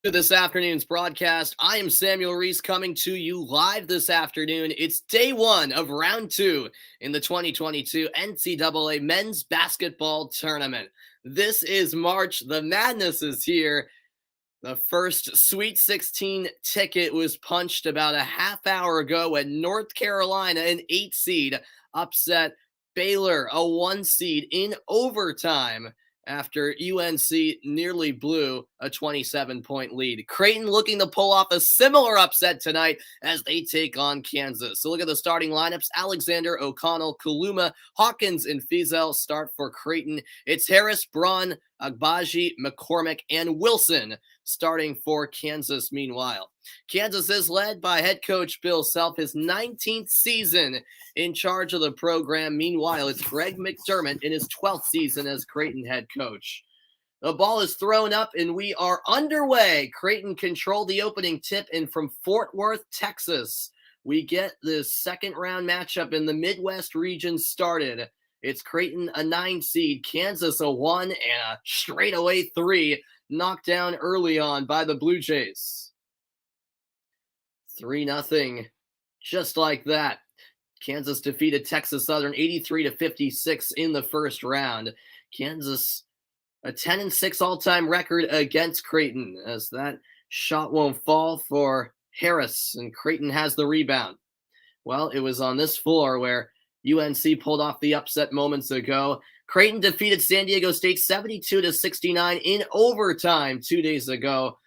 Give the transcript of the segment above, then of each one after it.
To this afternoon's broadcast. I am Samuel Reese coming to you live this afternoon. It's day one of round two in the 2022 NCAA men's basketball tournament. This is March. The madness is here. The first Sweet 16 ticket was punched about a half hour ago when North Carolina, an 8 seed, upset Baylor, a 1 seed, in overtime after UNC nearly blew a 27-point lead. Creighton looking to pull off a similar upset tonight as they take on Kansas. So look at the starting lineups. Alexander, O'Connell, Kaluma, Hawkins, and Fiesel start for Creighton. It's Harris, Braun, Agbaji, McCormick, and Wilson starting for Kansas. Meanwhile, Kansas is led by head coach Bill Self, his 19th season in charge of the program. Meanwhile, it's Greg McDermott in his 12th season as Creighton head coach. The ball is thrown up and we are underway. Creighton controlled the opening tip, and from Fort Worth, Texas, we get the second round matchup in the Midwest region started. It's Creighton, a 9 seed, Kansas, a 1, and a straightaway 3, knocked down early on by the Blue Jays. 3-0, just like that. Kansas defeated Texas Southern 83-56 in the first round. Kansas, a 10-6 all-time record against Creighton, as that shot won't fall for Harris, and Creighton has the rebound. Well, it was on this floor where UNC pulled off the upset moments ago. Creighton defeated San Diego State 72-69 in overtime 2 days ago.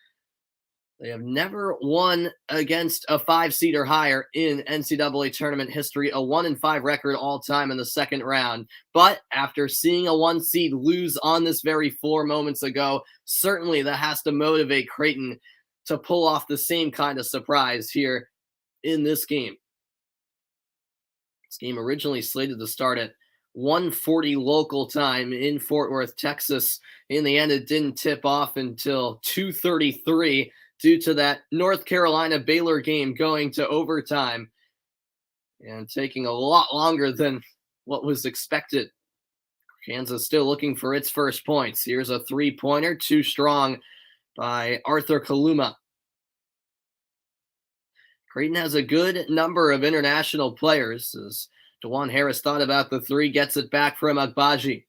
They have never won against a 5 seed or higher in NCAA tournament history, a 1-5 record all time in the second round. But after seeing a 1 seed lose on this very floor moments ago, certainly that has to motivate Creighton to pull off the same kind of surprise here in this game. This game originally slated to start at 1:40 local time in Fort Worth, Texas. In the end, it didn't tip off until 2:33 due to that North Carolina Baylor game going to overtime and taking a lot longer than what was expected. Kansas still looking for its first points. Here's a 3-pointer, too strong by Arthur Kaluma. Creighton has a good number of international players. As DeJuan Harris thought about the 3, gets it back from Agbaji.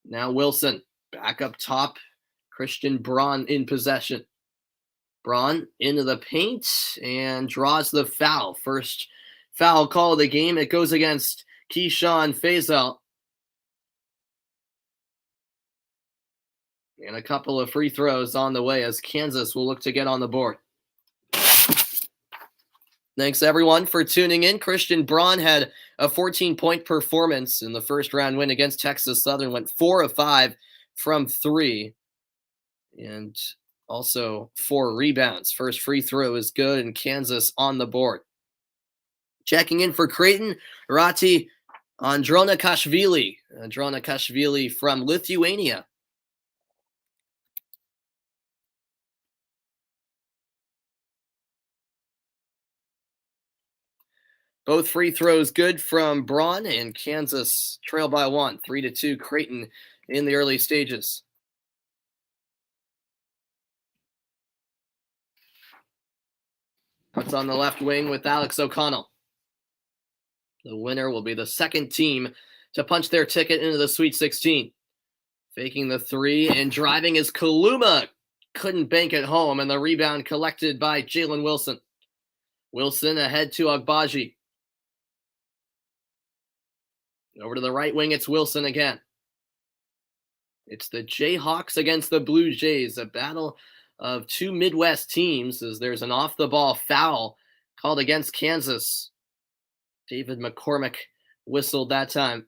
Now Wilson back up top. Christian Braun in possession. Braun into the paint and draws the foul. First foul call of the game. It goes against Keyshawn Fiesel. And a couple of free throws on the way as Kansas will look to get on the board. Thanks, everyone, for tuning in. Christian Braun had a 14-point performance in the first round win against Texas Southern. Went 4 of 5 from 3. And also 4 rebounds. First free throw is good, and Kansas on the board. Checking in for Creighton, Rati Andronakashvili. Andronakashvili from Lithuania. Both free throws good from Braun, and Kansas trail by 1, 3-2 Creighton in the early stages. Puts on the left wing with Alex O'Connell. The winner will be the second team to punch their ticket into the Sweet 16. Faking the 3 and driving is Kaluma. Couldn't bank it home, and the rebound collected by Jalen Wilson. Wilson ahead to Agbaji. Over to the right wing, it's Wilson again. It's the Jayhawks against the Blue Jays, a battle of 2 Midwest teams, as there's an off-the-ball foul called against Kansas. David McCormick whistled that time.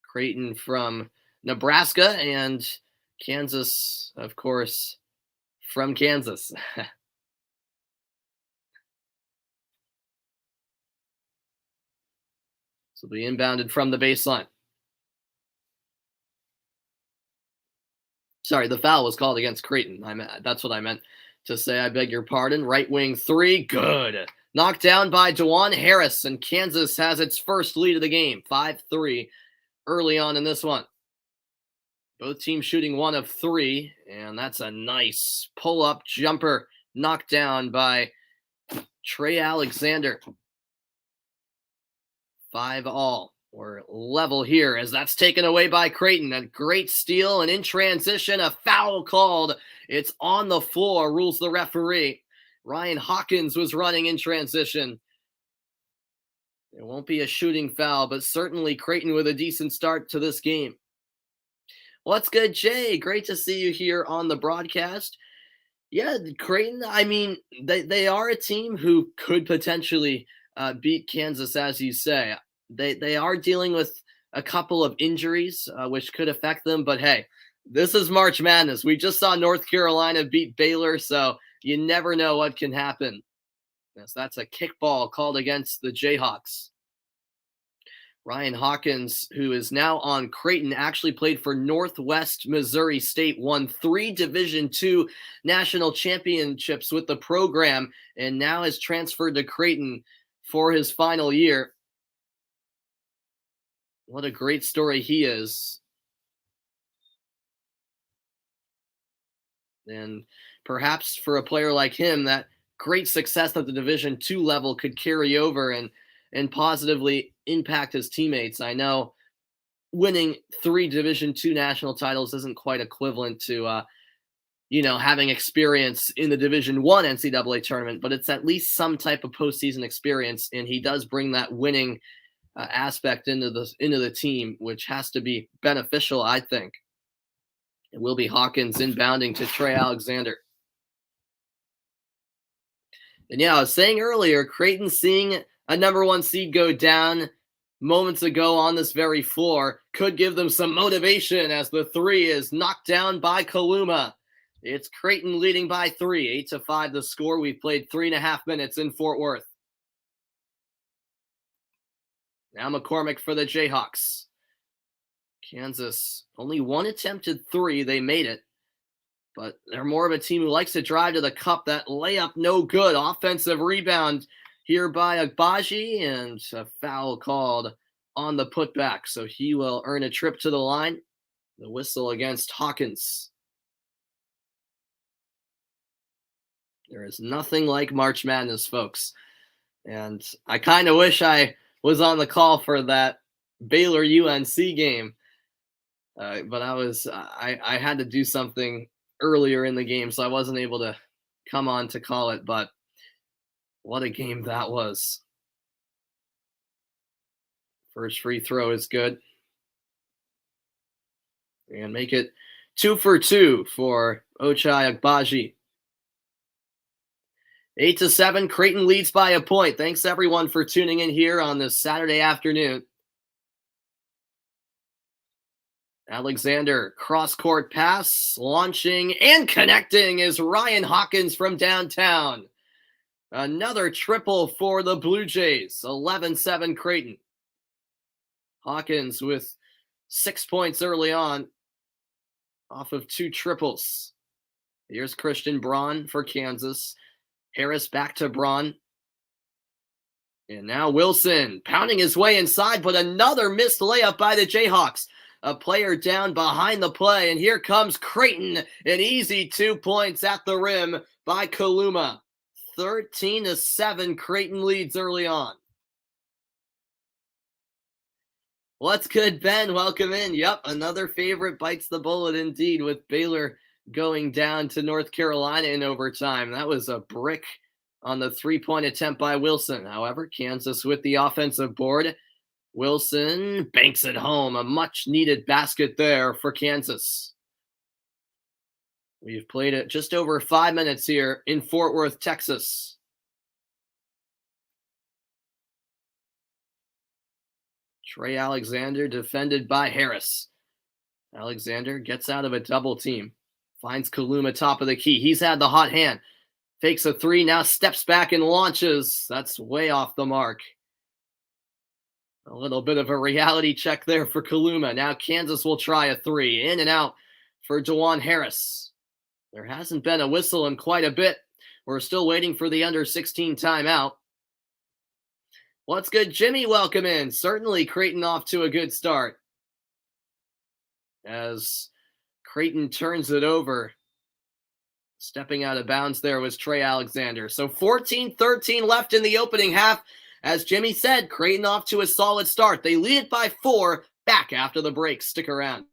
Creighton from Nebraska, and Kansas, of course, from Kansas. This will be inbounded from the baseline. Sorry, the foul was called against Creighton. That's what I meant to say. I beg your pardon. Right wing 3, good. Knocked down by DeJuan Harris, and Kansas has its first lead of the game, 5-3, early on in this one. Both teams shooting 1 of 3, and that's a nice pull-up jumper knocked down by Trey Alexander. 5 all. We're level here as that's taken away by Creighton. A great steal, and in transition, a foul called. It's on the floor, rules the referee. Ryan Hawkins was running in transition. It won't be a shooting foul, but certainly Creighton with a decent start to this game. What's good, Jay? Great to see you here on the broadcast. Yeah, Creighton, I mean, they are a team who could potentially beat Kansas, as you say. They are dealing with a couple of injuries, which could affect them. But hey, this is March Madness. We just saw North Carolina beat Baylor, so you never know what can happen. Yes, that's a kickball called against the Jayhawks. Ryan Hawkins, who is now on Creighton, actually played for Northwest Missouri State, won 3 Division II national championships with the program, and now has transferred to Creighton for his final year. What a great story he is. And perhaps for a player like him, that great success at the Division II level could carry over and positively impact his teammates. I know winning 3 Division II national titles isn't quite equivalent to having experience in the Division I NCAA tournament, but it's at least some type of postseason experience, and he does bring that winning aspect into the team, which has to be beneficial, I think. It will be Hawkins inbounding to Trey Alexander. And yeah, I was saying earlier, Creighton seeing a number 1 seed go down moments ago on this very floor could give them some motivation as the 3 is knocked down by Kaluma. It's Creighton leading by 3, 8-5 the score. We've played 3.5 minutes in Fort Worth. Now McCormick for the Jayhawks. Kansas, only 1 attempted 3. They made it. But they're more of a team who likes to drive to the cup. That layup, no good. Offensive rebound here by Agbaji, and a foul called on the putback. So he will earn a trip to the line. The whistle against Hawkins. There is nothing like March Madness, folks. And I kind of wish I was on the call for that Baylor UNC game. But I had to do something earlier in the game, so I wasn't able to come on to call it. But what a game that was. First free throw is good. And make it 2 for 2 for Ochai Agbaji. 8-7, Creighton leads by a point. Thanks everyone for tuning in here on this Saturday afternoon. Alexander, cross-court pass, launching and connecting is Ryan Hawkins from downtown. Another triple for the Blue Jays, 11-7 Creighton. Hawkins with 6 points early on off of 2 triples. Here's Christian Braun for Kansas. Harris back to Braun. And now Wilson pounding his way inside, but another missed layup by the Jayhawks. A player down behind the play, and here comes Creighton. An easy 2 points at the rim by Kaluma. 13-7, Creighton leads early on. What's good, Ben? Welcome in. Yep, another favorite bites the bullet indeed, with Baylor going down to North Carolina in overtime. That was a brick on the 3-point attempt by Wilson. However, Kansas with the offensive board. Wilson banks it home. A much-needed basket there for Kansas. We've played it just over 5 minutes here in Fort Worth, Texas. Trey Alexander defended by Harris. Alexander gets out of a double team. Finds Kaluma top of the key. He's had the hot hand. Fakes a 3, now steps back and launches. That's way off the mark. A little bit of a reality check there for Kaluma. Now Kansas will try a 3. In and out for DeJuan Harris. There hasn't been a whistle in quite a bit. We're still waiting for the under-16 timeout. What's good, Jimmy? Welcome in. Certainly Creighton off to a good start. As Creighton turns it over. Stepping out of bounds there was Trey Alexander. So 14-13 left in the opening half. As Jimmy said, Creighton off to a solid start. They lead it by 4. Back after the break. Stick around.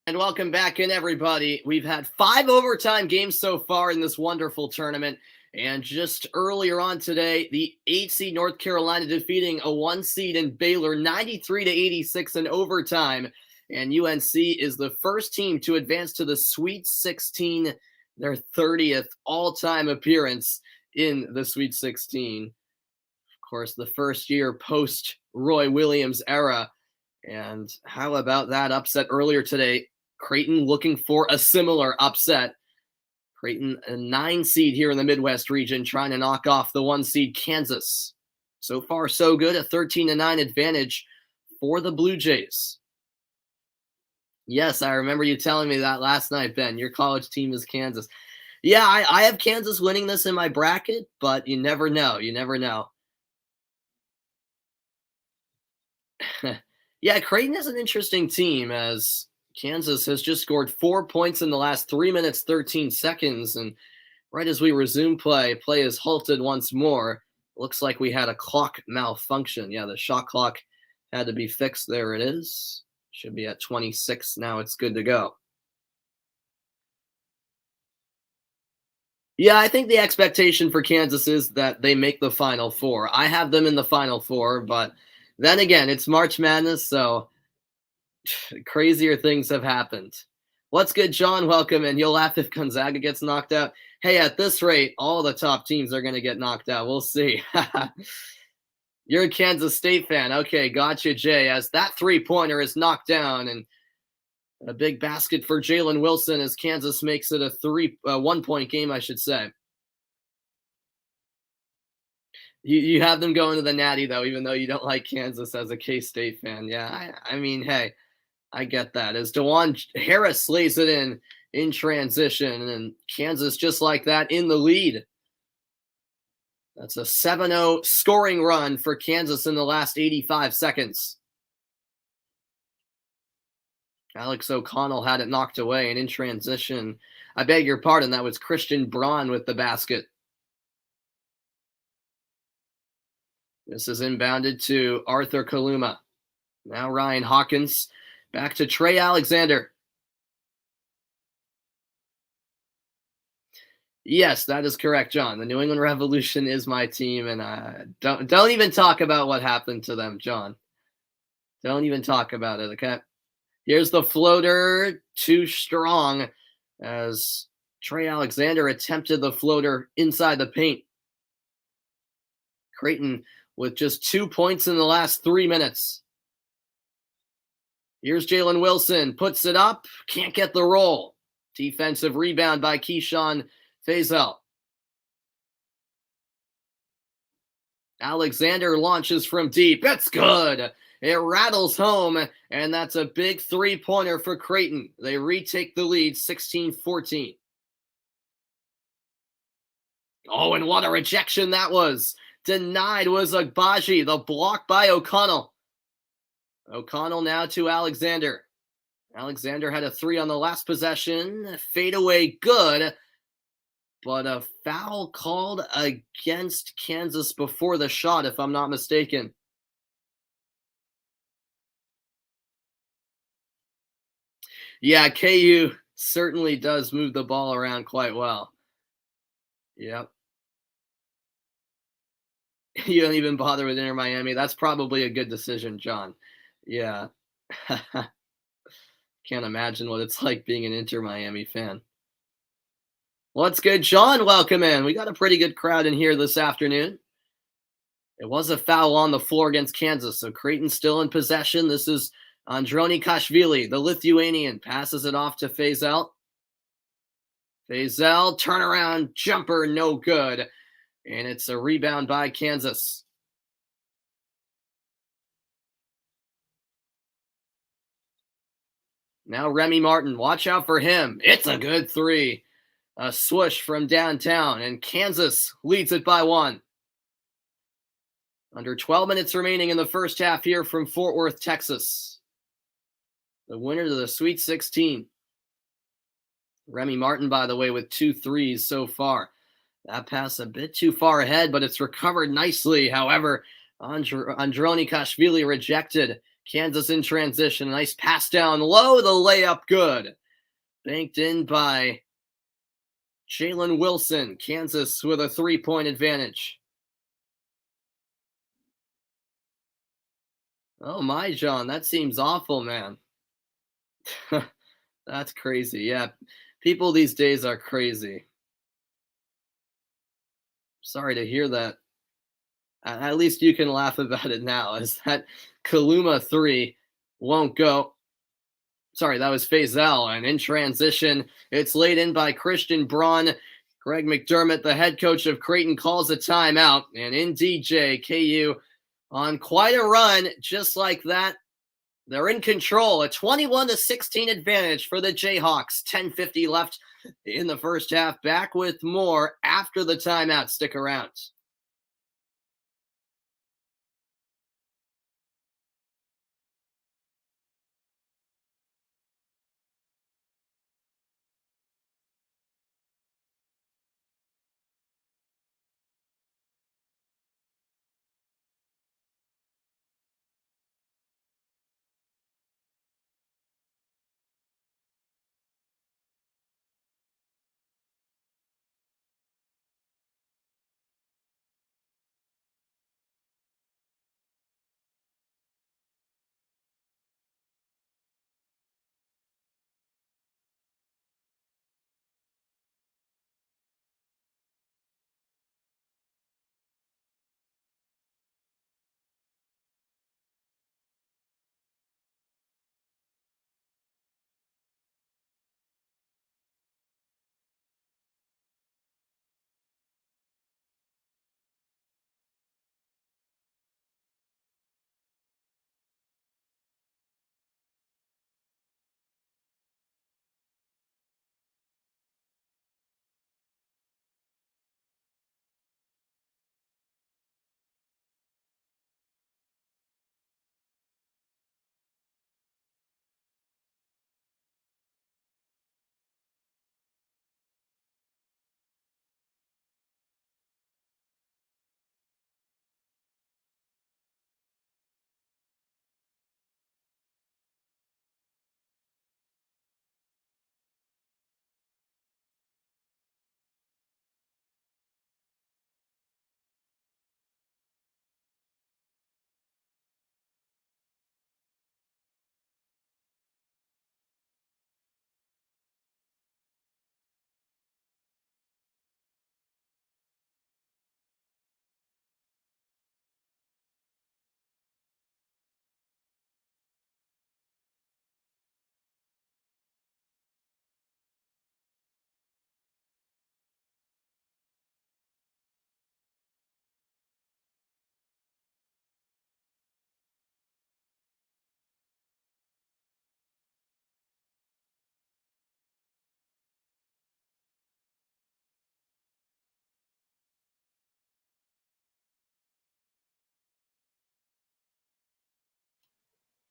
And welcome back in, everybody. We've had 5 overtime games so far in this wonderful tournament. And just earlier on today, the 8 seed North Carolina defeating a 1 seed in Baylor 93-86 in overtime. And UNC is the first team to advance to the Sweet 16, their 30th all-time appearance in the Sweet 16. Of course, the first year post Roy Williams era. And how about that upset earlier today? Creighton looking for a similar upset. Creighton, a 9 seed here in the Midwest region, trying to knock off the 1 seed Kansas. So far, so good. A 13-9 advantage for the Blue Jays. Yes, I remember you telling me that last night, Ben. Your college team is Kansas. Yeah, I have Kansas winning this in my bracket, but you never know. You never know. Yeah, Creighton is an interesting team as Kansas has just scored 4 points in the last 3 minutes, 13 seconds. And right as we resume play is halted once more. Looks like we had a clock malfunction. Yeah, the shot clock had to be fixed. There it is. Should be at 26 now. It's good to go. Yeah, I think the expectation for Kansas is that they make the Final Four. I have them in the Final Four, but then again, it's March Madness, so crazier things have happened. What's good, John? Welcome, and you'll laugh if Gonzaga gets knocked out. Hey, at this rate, all the top teams are going to get knocked out. We'll see. You're a Kansas State fan. Okay, gotcha, Jay. As that three-pointer is knocked down, and a big basket for Jalen Wilson as Kansas makes it a 1-point game, I should say. You have them going to the Natty, though, even though you don't like Kansas as a K-State fan. Yeah, I mean, hey, I get that. As DeJuan Harris slays it in transition, and Kansas just like that in the lead. That's a 7-0 scoring run for Kansas in the last 85 seconds. Alex O'Connell had it knocked away, and in transition, I beg your pardon, that was Christian Braun with the basket. This is inbounded to Arthur Kaluma. Now Ryan Hawkins. Back to Trey Alexander. Yes, that is correct, John. The New England Revolution is my team, and don't even talk about what happened to them, John. Don't even talk about it, okay? Here's the floater, too strong, as Trey Alexander attempted the floater inside the paint. Creighton with just 2 points in the last 3 minutes. Here's Jalen Wilson, puts it up, can't get the roll. Defensive rebound by Keyshawn Faisal. Alexander launches from deep. It's good. It rattles home, and that's a big three-pointer for Creighton. They retake the lead 16-14. Oh, and what a rejection that was. Denied was Agbaji, the block by O'Connell. O'Connell now to Alexander. Alexander had a three on the last possession. Fade away good. But a foul called against Kansas before the shot, if I'm not mistaken. Yeah, KU certainly does move the ball around quite well. Yep. You don't even bother with Inter Miami. That's probably a good decision, John. Yeah. Can't imagine what it's like being an Inter Miami fan. What's good, John? Welcome in. We got a pretty good crowd in here this afternoon. It was a foul on the floor against Kansas, so Creighton's still in possession. This is Andronikashvili, the Lithuanian, passes it off to Faisal. Faisal, turnaround jumper, no good. And it's a rebound by Kansas. Now Remy Martin, watch out for him. It's a good three. A swoosh from downtown, and Kansas leads it by 1. Under 12 minutes remaining in the first half here from Fort Worth, Texas. The winner to the Sweet 16. Remy Martin, by the way, with 2 threes so far. That pass a bit too far ahead, but it's recovered nicely. However, Andronikashvili rejected. Kansas in transition. Nice pass down low. The layup good. Banked in by Jalen Wilson. Kansas with a 3-point advantage. Oh my, John, that seems awful, man. That's crazy. Yeah, people these days are crazy. Sorry to hear that. At least you can laugh about it now, as that Kaluma 3 won't go. Sorry, that was Faisal. And in transition, it's laid in by Christian Braun. Greg McDermott, the head coach of Creighton, calls a timeout. And in DJ, KU on quite a run, just like that. They're in control, a 21-16 advantage for the Jayhawks. 10:50 left in the first half. Back with more after the timeout. Stick around.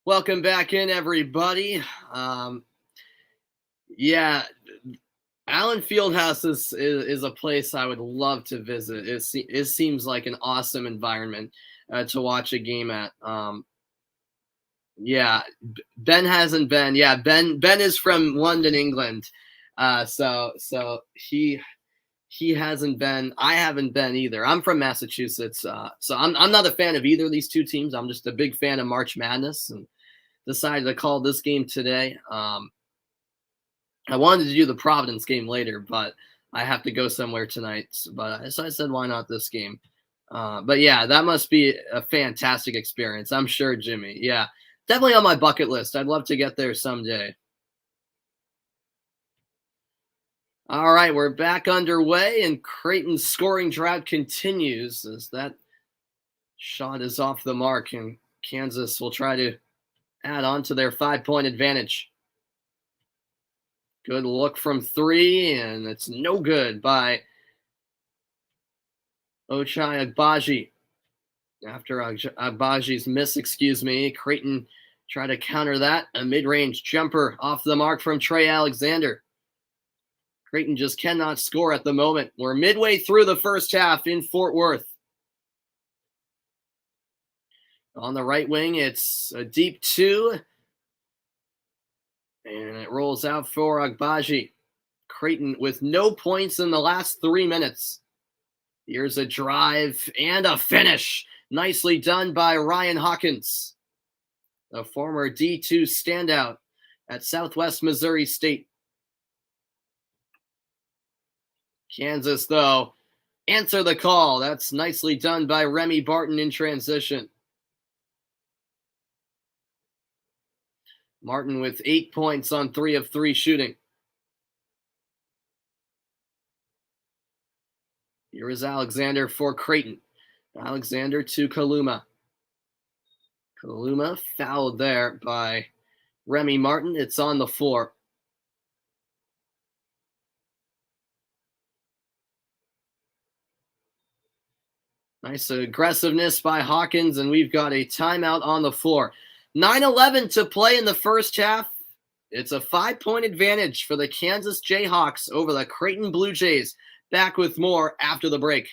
Welcome back in, everybody. Um, yeah, Allen Fieldhouse is a place I would love to visit. It seems like an awesome environment to watch a game at. Yeah, Ben hasn't been. Yeah, Ben is from London, England. So he hasn't been. I haven't been either. I'm from Massachusetts, so I'm not a fan of either of these two teams. I'm just a big fan of March Madness and decided to call this game today. I wanted to do the Providence game later, but I have to go somewhere tonight. So I said, why not this game? But yeah, that must be a fantastic experience. I'm sure, Jimmy. Yeah, definitely on my bucket list. I'd love to get there someday. All right, we're back underway, and Creighton's scoring drought continues as that shot is off the mark, and Kansas will try to add on to their 5-point advantage. Good look from three, and it's no good by Ochai Agbaji. After Agbaji's miss, Creighton tried to counter that. A mid-range jumper off the mark from Trey Alexander. Creighton just cannot score at the moment. We're midway through the first half in Fort Worth. On the right wing, it's a deep two. And it rolls out for Agbaji. Creighton with no points in the last 3 minutes. Here's a drive and a finish. Nicely done by Ryan Hawkins, a former D2 standout at Southwest Missouri State. Kansas, though, answer the call. That's nicely done by Remy Barton in transition. Martin with 8 points on 3 of 3 shooting. Here is Alexander for Creighton. Alexander to Kaluma. Kaluma fouled there by Remy Martin. It's on the floor. Nice aggressiveness by Hawkins, and we've got a timeout on the floor. 9:11 to play in the first half. It's a 5-point advantage for the Kansas Jayhawks over the Creighton Blue Jays. Back with more after the break.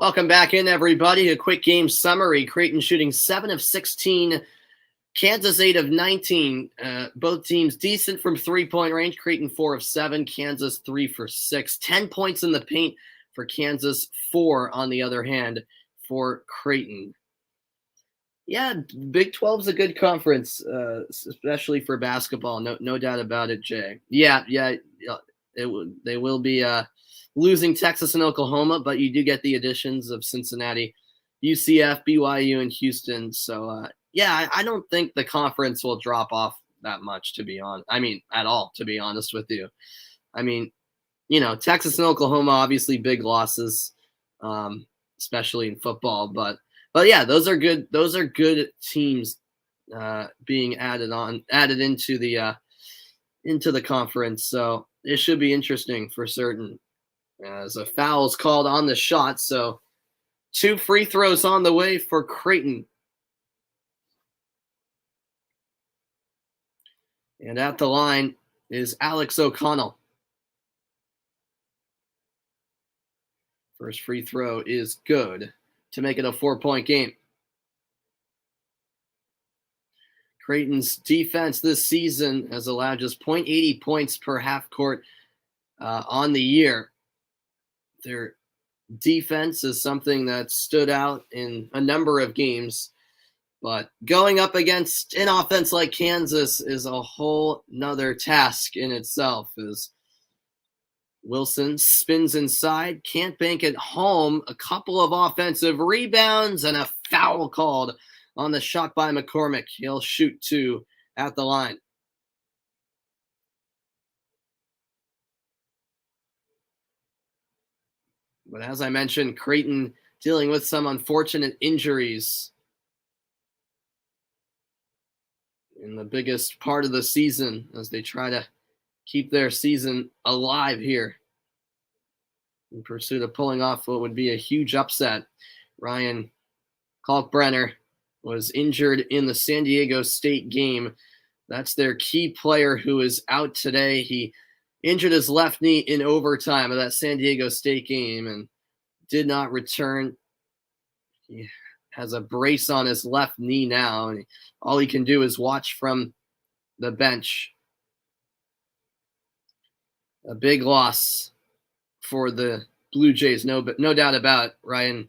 Welcome back in, everybody. A quick game summary. Creighton shooting 7 of 16, Kansas 8 of 19. Both teams decent from three-point range. Creighton 4 of 7, Kansas 3 for 6. 10 points in the paint for Kansas, 4 on the other hand for Creighton. Yeah, Big 12's a good conference, especially for basketball. No doubt about it, Jay. Yeah. They will be losing Texas and Oklahoma, but you do get the additions of Cincinnati, UCF, BYU, and Houston. So I don't think the conference will drop off that much, to be honest. I mean, at all, to be honest with you. I mean, Texas and Oklahoma, obviously big losses, especially in football, but yeah, those are good. Those are good teams being added into the conference. So it should be interesting for certain. As a foul is called on the shot, so 2 free throws on the way for Creighton. And at the line is Alex O'Connell. First free throw is good to make it a 4-point game. Creighton's defense this season has allowed just 0.80 points per half court on the year. Their defense is something that stood out in a number of games, but going up against an offense like Kansas is a whole nother task in itself. As Wilson spins inside, can't bank it home. A couple of offensive rebounds and a foul called on the shot by McCormick. He'll shoot 2 at the line. But as I mentioned, Creighton dealing with some unfortunate injuries in the biggest part of the season as they try to keep their season alive here in pursuit of pulling off what would be a huge upset. Ryan Kalkbrenner was injured in the San Diego State game. That's their key player who is out today. He injured his left knee in overtime of that San Diego State game and did not return. He has a brace on his left knee now, and all he can do is watch from the bench. A big loss for the Blue Jays, no doubt about it. Ryan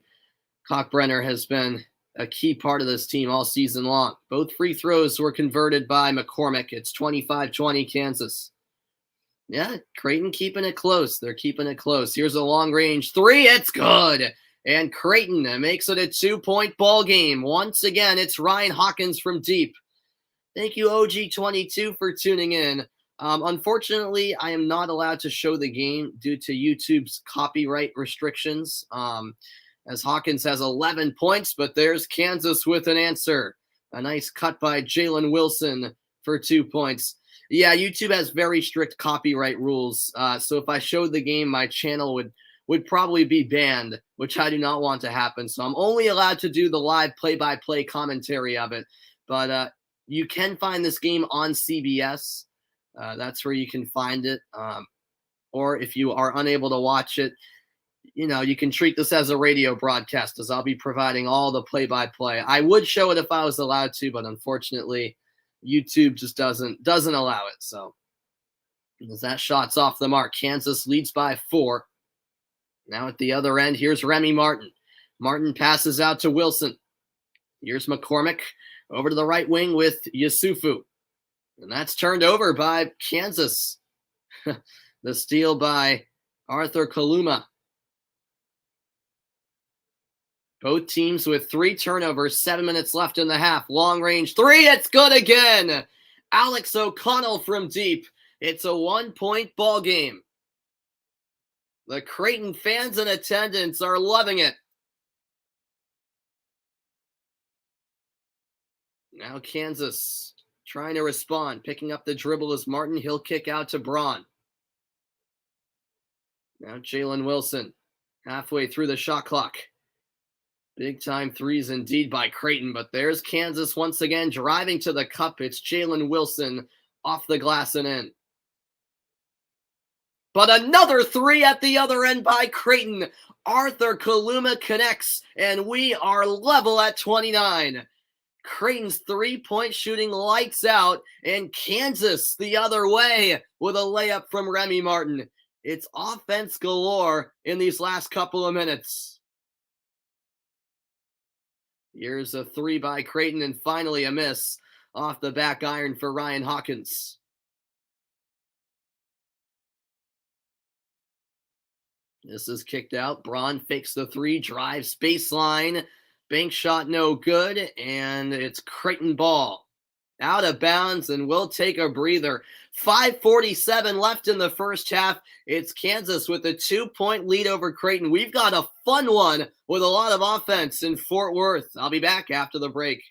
Kalkbrenner has been a key part of this team all season long. Both free throws were converted by McCormick. It's 25-20 Kansas. Yeah, Creighton keeping it close. They're keeping it close. Here's a long-range 3. It's good. And Creighton makes it a 2-point ball game. Once again, it's Ryan Hawkins from deep. Thank you, OG22, for tuning in. Unfortunately, I am not allowed to show the game due to YouTube's copyright restrictions. As Hawkins has 11 points, but there's Kansas with an answer. A nice cut by Jalen Wilson for 2 points. Yeah, YouTube has very strict copyright rules. So if I showed the game, my channel would probably be banned, which I do not want to happen. So I'm only allowed to do the live play-by-play commentary of it. But you can find this game on CBS. That's where you can find it. Or if you are unable to watch it, you can treat this as a radio broadcast, as I'll be providing all the play-by-play. I would show it if I was allowed to, but unfortunately, YouTube just doesn't allow it. So as that shot's off the mark, Kansas leads by 4. Now at the other end, here's Remy Martin. Martin passes out to Wilson. Here's McCormick over to the right wing with Yusufu. And that's turned over by Kansas. The steal by Arthur Kaluma. Both teams with 3 turnovers, 7 minutes left in the half. Long range 3, it's good again. Alex O'Connell from deep. It's a 1-point ball game. The Creighton fans in attendance are loving it. Now Kansas trying to respond. Picking up the dribble is Martin. He'll kick out to Braun. Now Jalen Wilson halfway through the shot clock. Big time threes indeed by Creighton, but there's Kansas once again driving to the cup. It's Jalen Wilson off the glass and in. But another three at the other end by Creighton. Arthur Kaluma connects, and we are level at 29. Creighton's three-point shooting lights out, and Kansas the other way with a layup from Remy Martin. It's offense galore in these last couple of minutes. Here's a three by Creighton, and finally a miss off the back iron for Ryan Hawkins. This is kicked out. Braun fakes the three, drives baseline. Bank shot no good, and it's Creighton ball. Out of bounds, and we'll take a breather. 5:47 left in the first half. It's Kansas with a 2-point lead over Creighton. We've got a fun one with a lot of offense in Fort Worth. I'll be back after the break.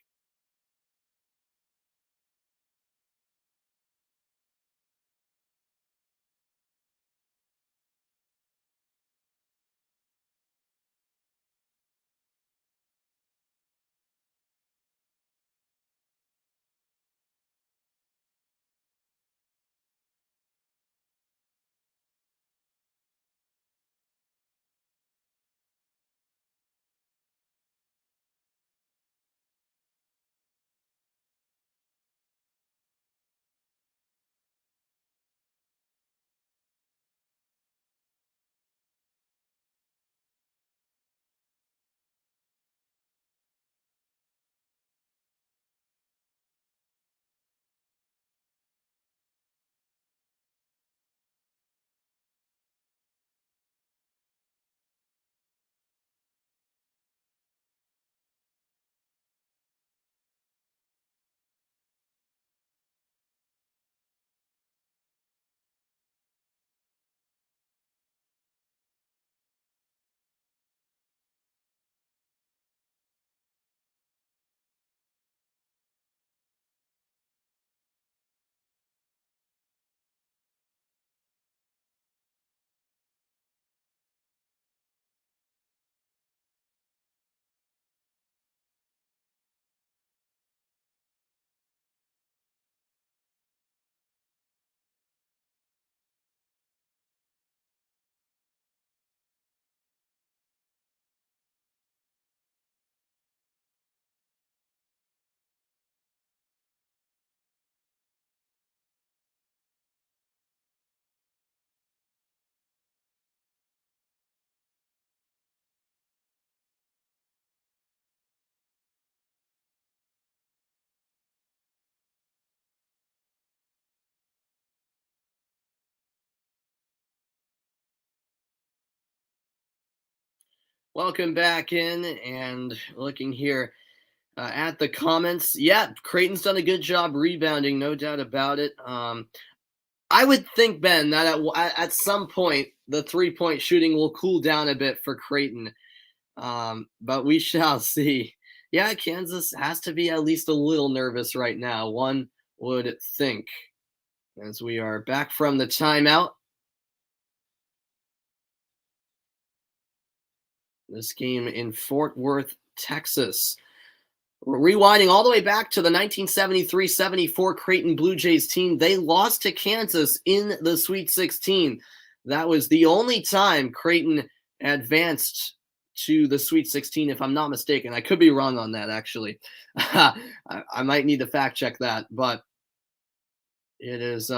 Welcome back in, and looking here at the comments. Yeah, Creighton's done a good job rebounding, no doubt about it. I would think, Ben, that at some point the three-point shooting will cool down a bit for Creighton, but we shall see. Yeah, Kansas has to be at least a little nervous right now, one would think, as we are back from the timeout. This game in Fort Worth, Texas. We're rewinding all the way back to the 1973-74 Creighton Blue Jays team. They lost to Kansas in the Sweet 16. That was the only time Creighton advanced to the Sweet 16, if I'm not mistaken. I could be wrong on that, actually. I might need to fact check that, but it is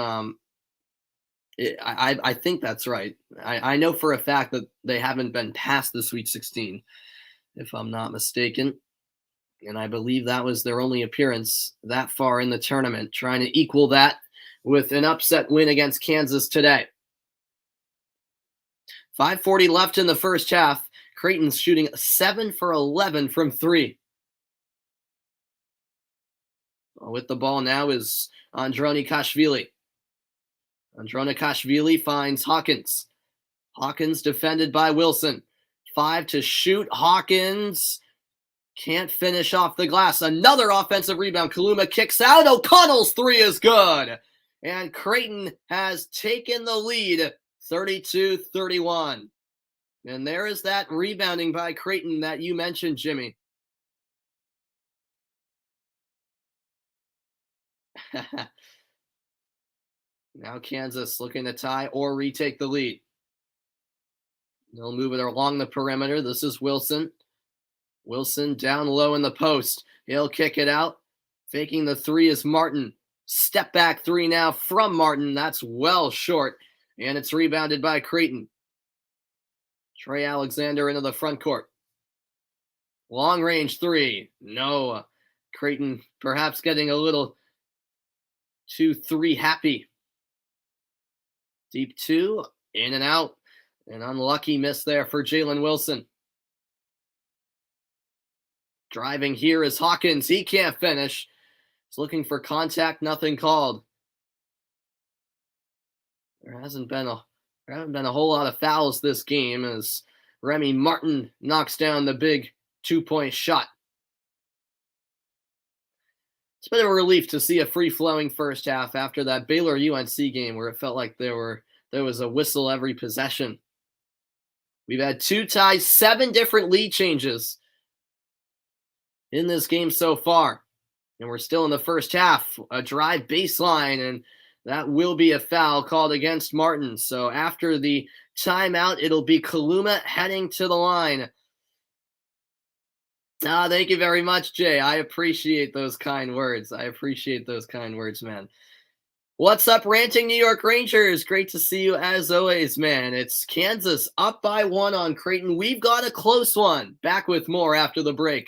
I think that's right. I know for a fact that they haven't been past the Sweet 16, if I'm not mistaken. And I believe that was their only appearance that far in the tournament, trying to equal that with an upset win against Kansas today. 5:40 left in the first half. Creighton's shooting 7 for 11 from three. With the ball now is Andronikashvili. Andronikashvili finds Hawkins. Hawkins defended by Wilson. 5 to shoot. Hawkins can't finish off the glass. Another offensive rebound. Kaluma kicks out. O'Connell's three is good. And Creighton has taken the lead, 32-31. And there is that rebounding by Creighton that you mentioned, Jimmy. Now Kansas looking to tie or retake the lead. They'll move it along the perimeter. This is Wilson. Wilson down low in the post. He'll kick it out. Faking the three is Martin. Step back three now from Martin. That's well short. And it's rebounded by Creighton. Trey Alexander into the front court. Long range three. No. Creighton perhaps getting a little 2-3 happy. Deep two. In and out. An unlucky miss there for Jalen Wilson. Driving here is Hawkins. He can't finish. He's looking for contact. Nothing called. There haven't been a whole lot of fouls this game as Remy Martin knocks down the big 2-point shot. It's been a relief to see a free-flowing first half after that Baylor UNC game where it felt like there was a whistle every possession. We've had 2 ties, 7 different lead changes in this game so far. And we're still in the first half. A drive baseline, and that will be a foul called against Martin. So after the timeout, it'll be Kaluma heading to the line. Thank you very much, Jay. I appreciate those kind words. Man. What's up, Ranting New York Rangers? Great to see you as always, man. It's Kansas up by 1 on Creighton. We've got a close one. Back with more after the break.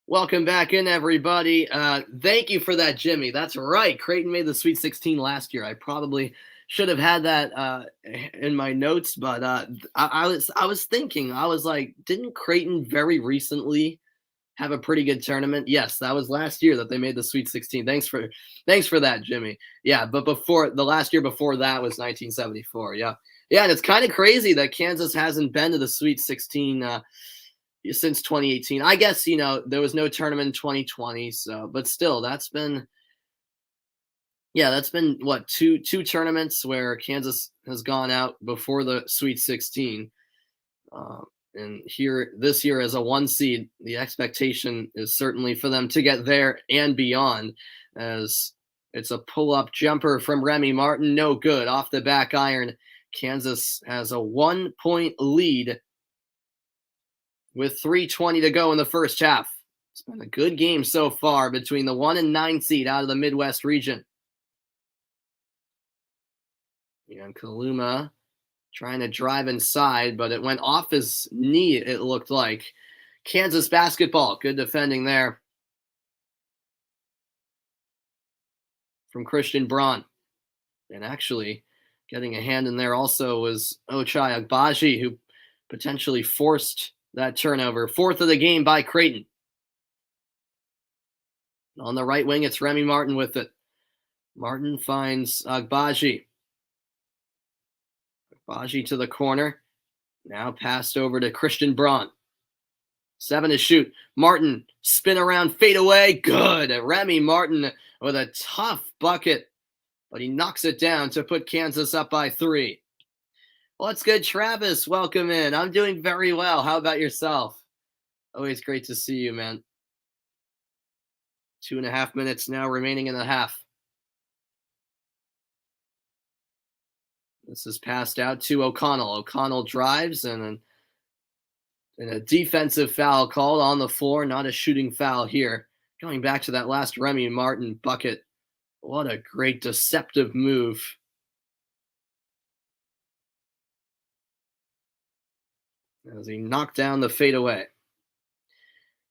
Welcome back in, everybody. Thank you for that, Jimmy. That's right. Creighton made the Sweet 16 last year. I probably should have had that in my notes, but I was thinking, I was like, didn't Creighton very recently have a pretty good tournament? Yes, that was last year that they made the Sweet 16. Thanks for that, Jimmy. Yeah, but before the last year before that was 1974. Yeah, and it's kind of crazy that Kansas hasn't been to the Sweet 16. Since 2018. I guess, there was no tournament in 2020, so but still that's been what, two tournaments where Kansas has gone out before the Sweet 16. And this year as a 1 seed, the expectation is certainly for them to get there and beyond, as it's a pull-up jumper from Remy Martin, no good. Off the back iron, Kansas has a 1-point lead with 3:20 to go in the first half. It's been a good game so far between the 1 and 9 seed out of the Midwest region. And Kaluma trying to drive inside, but it went off his knee, it looked like. Kansas basketball, good defending there from Christian Braun. And actually, getting a hand in there also was Ochai Agbaji, who potentially forced that turnover. Fourth of the game by Creighton. On the right wing, it's Remy Martin with it. Martin finds Agbaji. Agbaji to the corner. Now passed over to Christian Braun. 7 to shoot. Martin, spin around, fade away. Good. Remy Martin with a tough bucket, but he knocks it down to put Kansas up by 3. What's good, Travis? Welcome in. I'm doing very well. How about yourself? Always great to see you, man. 2.5 minutes now remaining in the half. This is passed out to O'Connell. O'Connell drives and a defensive foul called on the floor. Not a shooting foul here. Going back to that last Remy Martin bucket. What a great deceptive move. As he knocked down the fadeaway.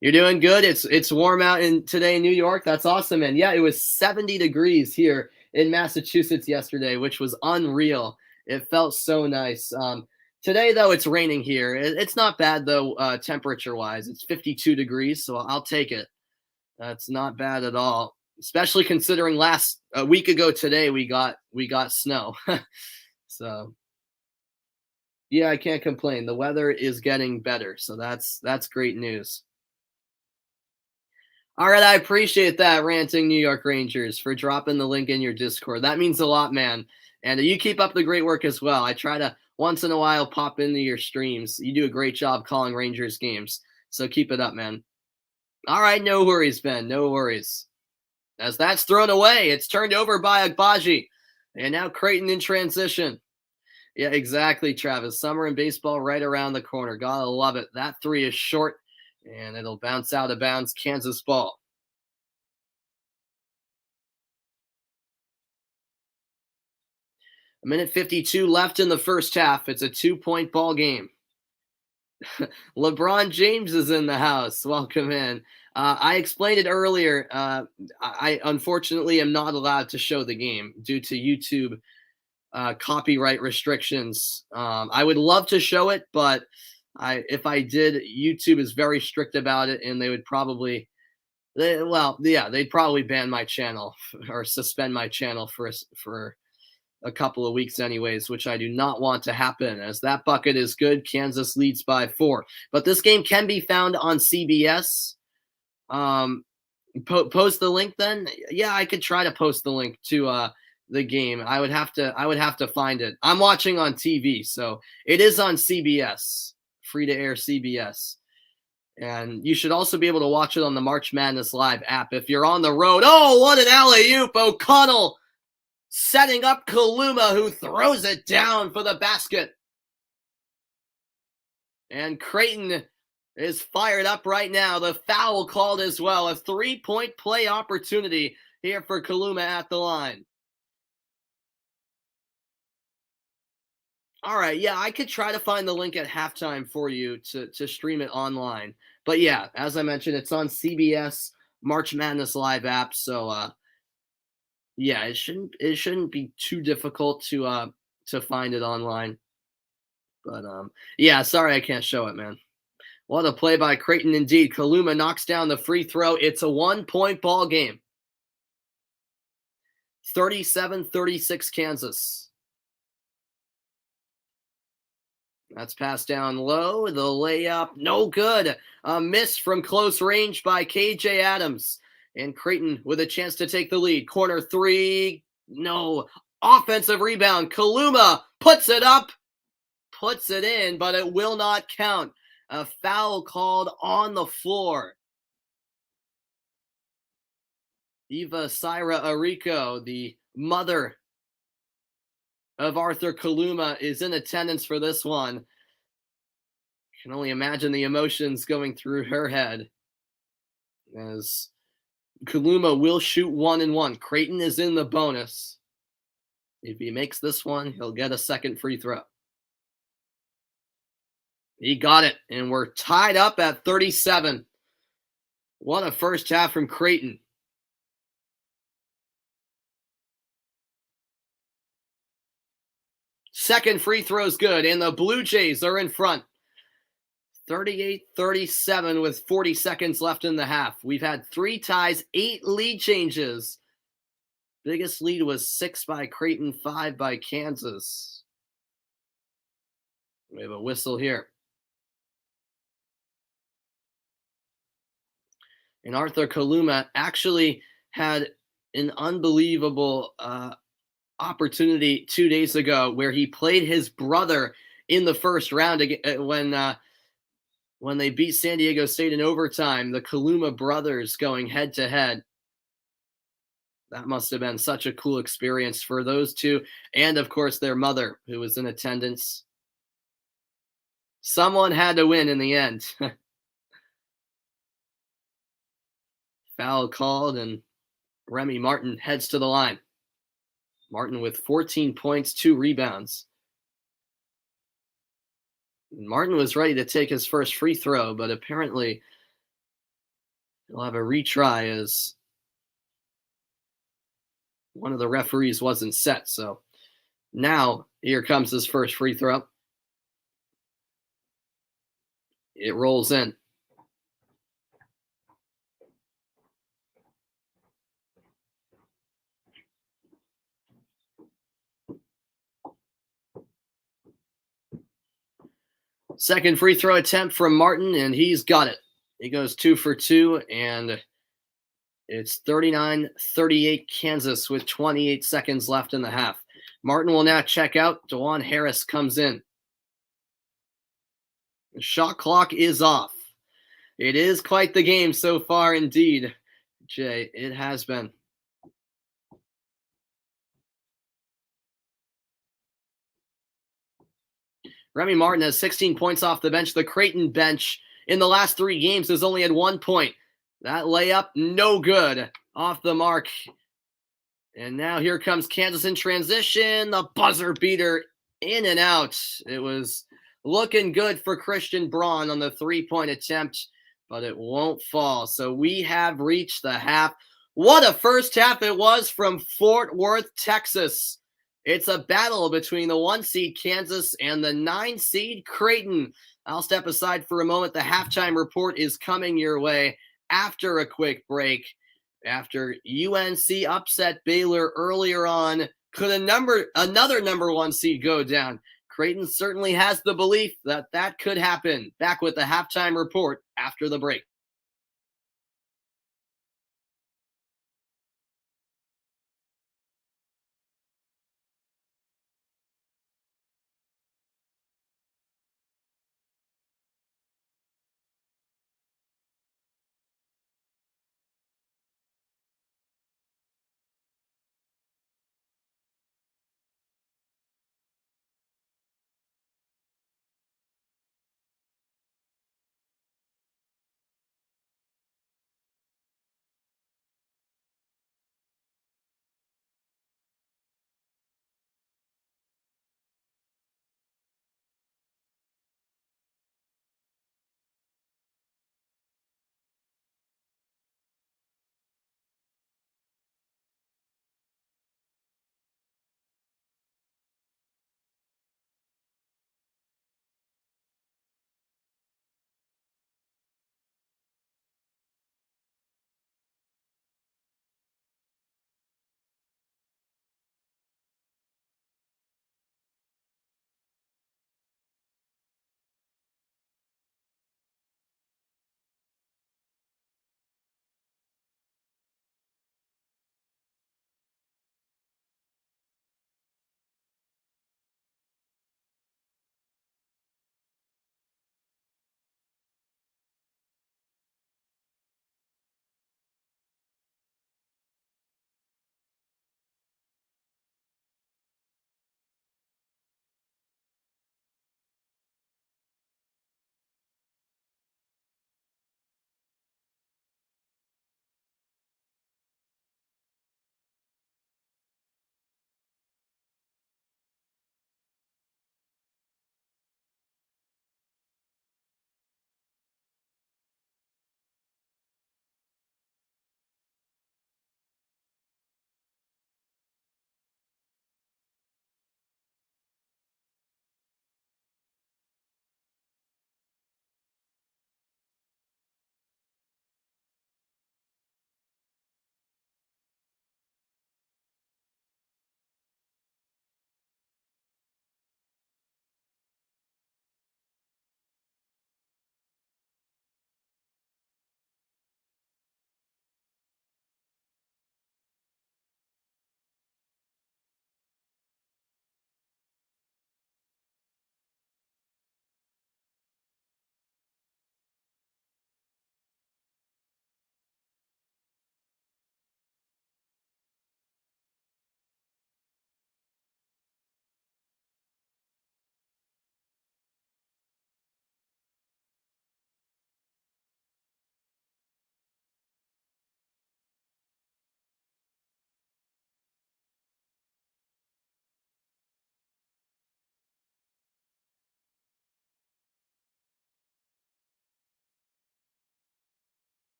You're doing good. It's warm out today in New York. That's awesome, man. Yeah, it was 70 degrees here in Massachusetts yesterday, which was unreal. It felt so nice. Today, though, it's raining here. It's not bad, though, temperature-wise. It's 52 degrees, so I'll take it. That's not bad at all, especially considering a week ago today we got snow. So, yeah, I can't complain. The weather is getting better, so that's great news. All right, I appreciate that, Ranting New York Rangers, for dropping the link in your Discord. That means a lot, man. And you keep up the great work as well. I try to once in a while pop into your streams. You do a great job calling Rangers games, so keep it up, man. All right, no worries, Ben. No worries. As that's thrown away, it's turned over by Agbaji. And now Creighton in transition. Yeah, exactly, Travis. Summer in baseball right around the corner. Gotta love it. That 3 is short, and it'll bounce out of bounds. Kansas ball. A minute 52 left in the first half. It's a 2-point ball game. LeBron James is in the house. Welcome in. I explained it earlier. I unfortunately am not allowed to show the game due to YouTube copyright restrictions. I would love to show it, but if I did, YouTube is very strict about it, and they would probably, they'd probably ban my channel or suspend my channel for a couple of weeks anyways, which I do not want to happen, as that bucket is good. Kansas leads by 4. But this game can be found on CBS. Post the link then? Yeah, I could try to post the link to the game. I would have to find it. I'm watching on TV, so it is on CBS, free to air CBS. And you should also be able to watch it on the March Madness Live app if you're on the road. Oh, what an alley-oop! O'Connell setting up Kaluma, who throws it down for the basket. And Creighton is fired up right now. The foul called as well. A 3-point play opportunity here for Kaluma at the line. All right, yeah, I could try to find the link at halftime for you to stream it online. But yeah, as I mentioned, it's on CBS March Madness Live app, so yeah, it shouldn't be too difficult to find it online. But yeah, sorry I can't show it, man. What a play by Creighton indeed. Kaluma knocks down the free throw. It's a 1-point ball game. 37-36 Kansas. That's passed down low. The layup, no good. A miss from close range by KJ Adams. And Creighton with a chance to take the lead. Corner 3, no. Offensive rebound. Kaluma puts it up, puts it in, but it will not count. A foul called on the floor. Eva Syra Arico, the mother of Arthur Kaluma is in attendance for this one. Can only imagine the emotions going through her head as Kaluma will shoot 1-1. Creighton is in the bonus. If he makes this one, he'll get a second free throw. He got it, and we're tied up at 37. What a first half from Creighton. Second free throw's good, and the Blue Jays are in front. 38-37 with 40 seconds left in the half. We've had 3 ties, 8 lead changes. Biggest lead was 6 by Creighton, 5 by Kansas. We have a whistle here. And Arthur Kaluma actually had an unbelievable opportunity 2 days ago where he played his brother in the first round when they beat San Diego State in overtime. The Kaluma brothers going head to head. That must have been such a cool experience for those two, and of course their mother, who was in attendance. Someone had to win in the end. Foul called, and Remy Martin heads to the line. Martin with 14 points, 2 rebounds. Martin was ready to take his first free throw, but apparently he'll have a retry as one of the referees wasn't set. So now here comes his first free throw. It rolls in. Second free throw attempt from Martin, and he's got it. He goes 2 for 2, and it's 39-38 Kansas with 28 seconds left in the half. Martin will now check out. DeJuan Harris comes in. The shot clock is off. It is quite the game so far indeed, Jay. It has been. Remy Martin has 16 points off the bench. The Creighton bench in the last 3 games has only had 1 point. That layup, no good. Off the mark. And now here comes Kansas in transition. The buzzer beater in and out. It was looking good for Christian Braun on the 3-point attempt, but it won't fall. So we have reached the half. What a first half it was from Fort Worth, Texas. It's a battle between the 1 seed Kansas and the 9 seed Creighton. I'll step aside for a moment. The halftime report is coming your way after a quick break. After UNC upset Baylor earlier on, could another number 1 seed go down? Creighton certainly has the belief that that could happen. Back with the halftime report after the break.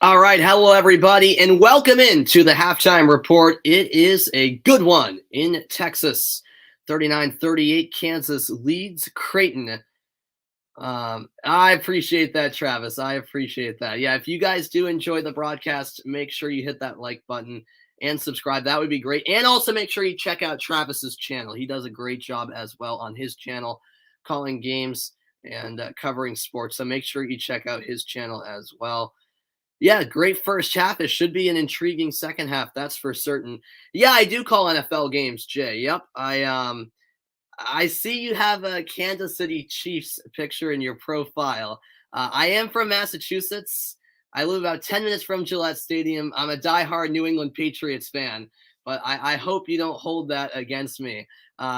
All right, hello everybody, and welcome in to the halftime report. It is a good one in Texas. 39-38, Kansas leads Creighton. I appreciate that, Travis. I appreciate that. Yeah, if you guys do enjoy the broadcast, make sure you hit that like button and subscribe. That would be great. And also make sure you check out Travis's channel. He does a great job as well on his channel, calling games and covering sports. So make sure you check out his channel as well. Yeah, great first half. It should be an intriguing second half, that's for certain. Yeah, I do call NFL games, Jay. Yep. I see you have a Kansas City Chiefs picture in your profile. I am from Massachusetts. I live about 10 minutes from Gillette Stadium. I'm a diehard New England Patriots fan, but I hope you don't hold that against me.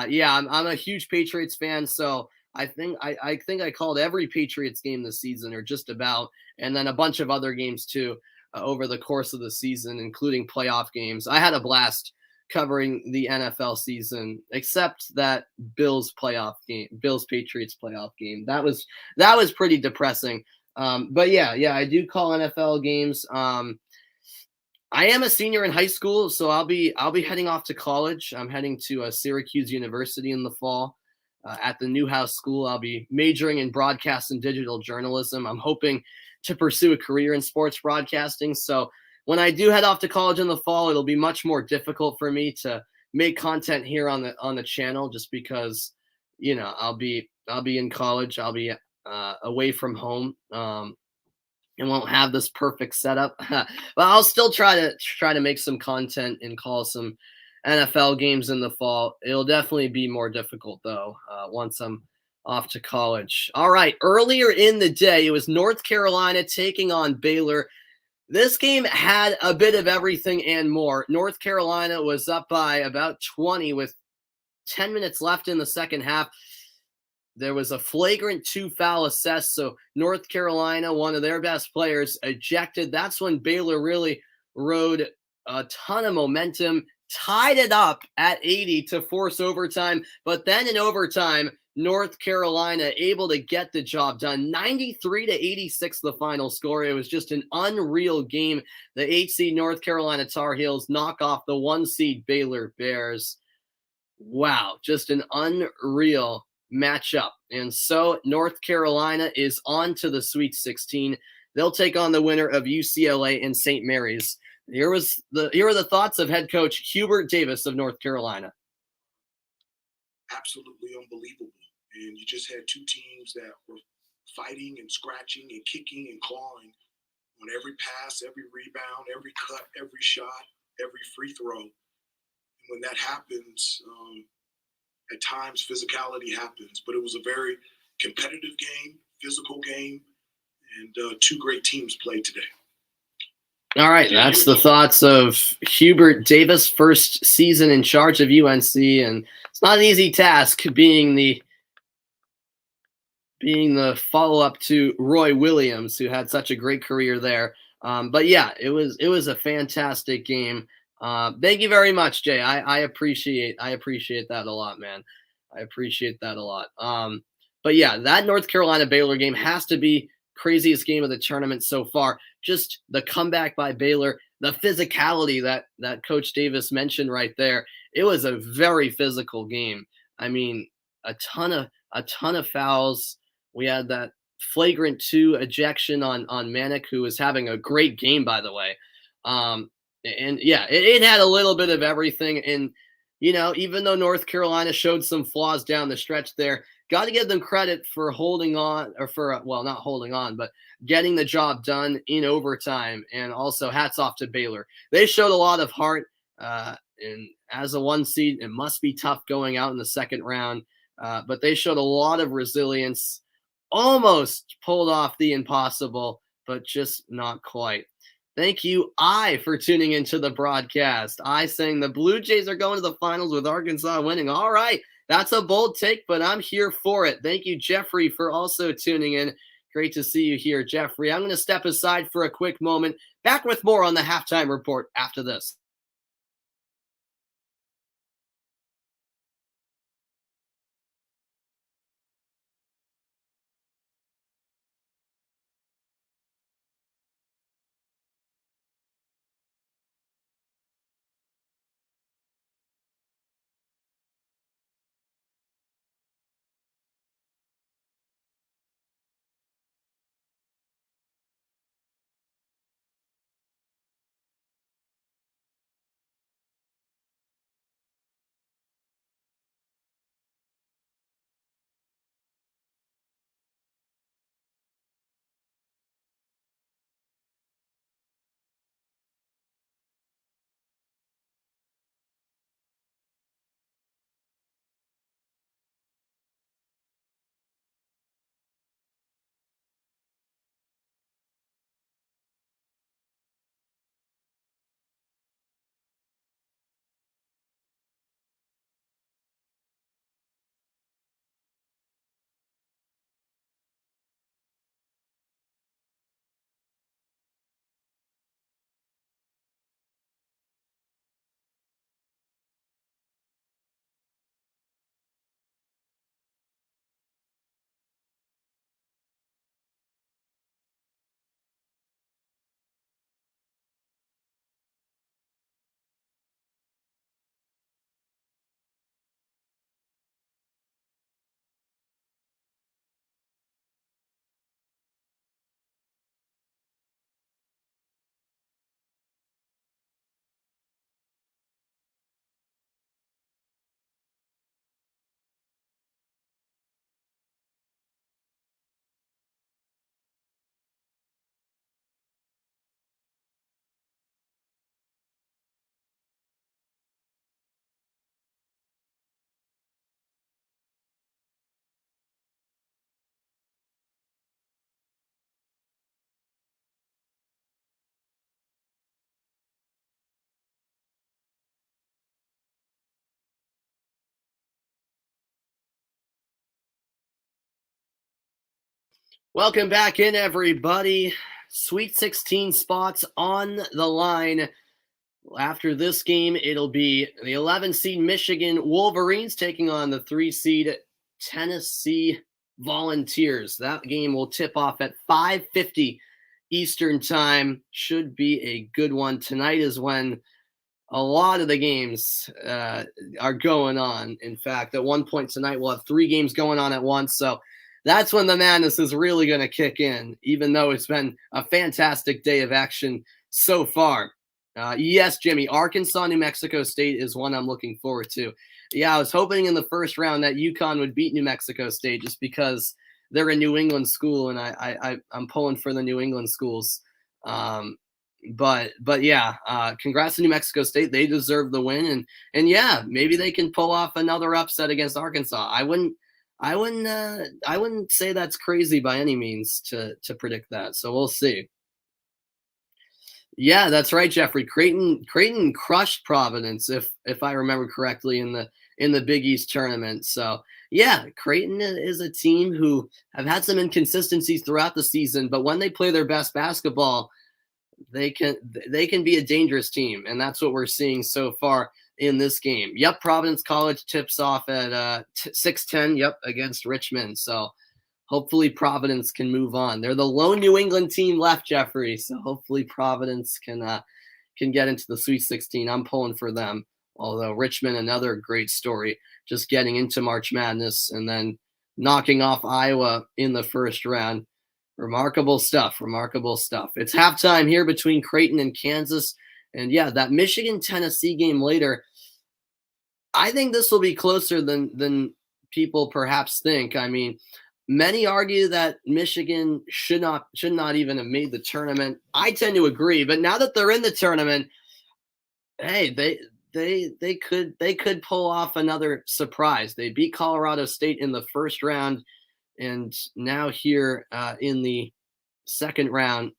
Yeah, I'm a huge Patriots fan, so I think I called every Patriots game this season, or just about, and then a bunch of other games too over the course of the season, including playoff games. I had a blast covering the NFL season, except that Bills Patriots playoff game. That was pretty depressing. But yeah, I do call NFL games. I am a senior in high school, so I'll be heading off to college. I'm heading to Syracuse University in the fall. At the Newhouse School, I'll be majoring in broadcast and digital journalism. I'm hoping to pursue a career in sports broadcasting. So when I do head off to college in the fall, it'll be much more difficult for me to make content here on the channel, just because I'll be in college. I'll be away from home. And won't have this perfect setup. But I'll still try to make some content and call some NFL games in the fall. It'll definitely be more difficult though once I'm off to college. All right, earlier in the day, it was North Carolina taking on Baylor. This game had a bit of everything and more. North Carolina was up by about 20 with 10 minutes left in the second half. There was a flagrant two foul assessed, so North Carolina, one of their best players, ejected. That's when Baylor really rode a ton of momentum, tied it up at 80 to force overtime. But then in overtime, North Carolina able to get the job done. 93-86 the final score. It was just an unreal game. The 8 seed North Carolina Tar Heels knock off the 1 seed Baylor Bears. Wow, just an unreal matchup. And so North Carolina is on to the Sweet 16. They'll take on the winner of UCLA and St. Mary's. Here are the thoughts of head coach Hubert Davis of North Carolina. Absolutely unbelievable. And you just had two teams that were fighting and scratching and kicking and clawing on every pass, every rebound, every cut, every shot, every free throw. And when that happens, at times physicality happens. But it was a very competitive game, physical game, and two great teams played today. All right, that's the thoughts of Hubert Davis, first season in charge of UNC, and it's not an easy task being the follow-up to Roy Williams, who had such a great career there. But yeah, it was a fantastic game. Thank you very much, Jay. I appreciate that a lot, man. I appreciate that a lot. But yeah, that North Carolina Baylor game has to be craziest game of the tournament so far. Just the comeback by Baylor, the physicality that Coach Davis mentioned right there. It was a very physical game. I mean, a ton of fouls. We had that flagrant 2 ejection on Manick, who was having a great game, by the way. And yeah, it had a little bit of everything. And, even though North Carolina showed some flaws down the stretch there, got to give them credit for holding on, or not holding on, but getting the job done in overtime. And also hats off to Baylor. They showed a lot of heart. And as a 1 seed, it must be tough going out in the second round. But they showed a lot of resilience, almost pulled off the impossible, but just not quite. Thank you, for tuning into the broadcast. Saying the Blue Jays are going to the finals with Arkansas winning. All right, that's a bold take, but I'm here for it. Thank you, Jeffrey, for also tuning in. Great to see you here, Jeffrey. I'm going to step aside for a quick moment. Back with more on the halftime report after this. Welcome back in, everybody. Sweet 16 spots on the line. After this game, it'll be the 11 seed Michigan Wolverines taking on the 3 seed Tennessee Volunteers. That game will tip off at 5:50 Eastern Time. Should be a good one. Tonight is when a lot of the games are going on. In fact, at one point tonight, we'll have 3 games going on at once. So that's when the madness is really going to kick in, even though it's been a fantastic day of action so far. Yes, Jimmy, Arkansas, New Mexico State is one I'm looking forward to. Yeah, I was hoping in the first round that UConn would beat New Mexico State just because they're a New England school, and I'm pulling for the New England schools. But yeah, congrats to New Mexico State. They deserve the win, and yeah, maybe they can pull off another upset against Arkansas. I wouldn't say that's crazy by any means to predict that. So we'll see. Yeah, that's right, Jeffrey. Creighton crushed Providence, if I remember correctly, in the Big East tournament. So yeah, Creighton is a team who have had some inconsistencies throughout the season, but when they play their best basketball, they can be a dangerous team, and that's what we're seeing so far in this game. Yep, Providence College tips off at 6:10. Yep, against Richmond. So hopefully Providence can move on. They're the lone New England team left, Jeffrey. So hopefully Providence can get into the Sweet 16. I'm pulling for them. Although Richmond, another great story, just getting into March Madness and then knocking off Iowa in the first round. Remarkable stuff. Remarkable stuff. It's halftime here between Creighton and Kansas. And yeah, that Michigan Tennessee game later, I think this will be closer than people perhaps think. I mean, many argue that Michigan should not even have made the tournament. I tend to agree, but now that they're in the tournament, hey, they could pull off another surprise. They beat Colorado State in the first round, and now here in the second round,